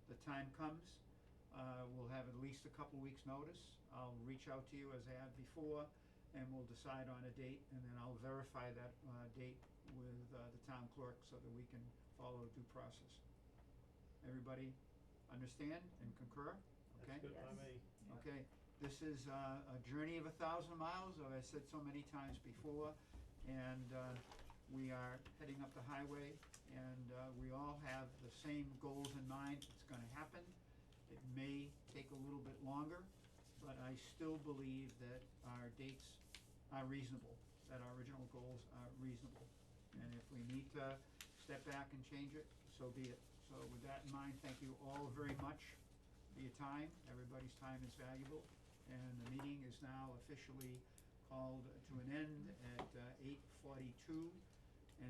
the time comes, we'll have at least a couple weeks' notice. I'll reach out to you as I have before, and we'll decide on a date, and then I'll verify that date with the town clerk so that we can follow due process. Everybody understand and concur? Okay? That's good by Yes. me. Okay, this is a journey of 1,000 miles, as I said so many times before, and we are heading up the highway, and we all have the same goals in mind. It's gonna happen. It may take a little bit longer, but I still believe that our dates are reasonable, that our original goals are reasonable. And if we need to step back and change it, so be it. So with that in mind, thank you all very much for your time. Everybody's time is valuable. And the meeting is now officially called to an end at 8:42.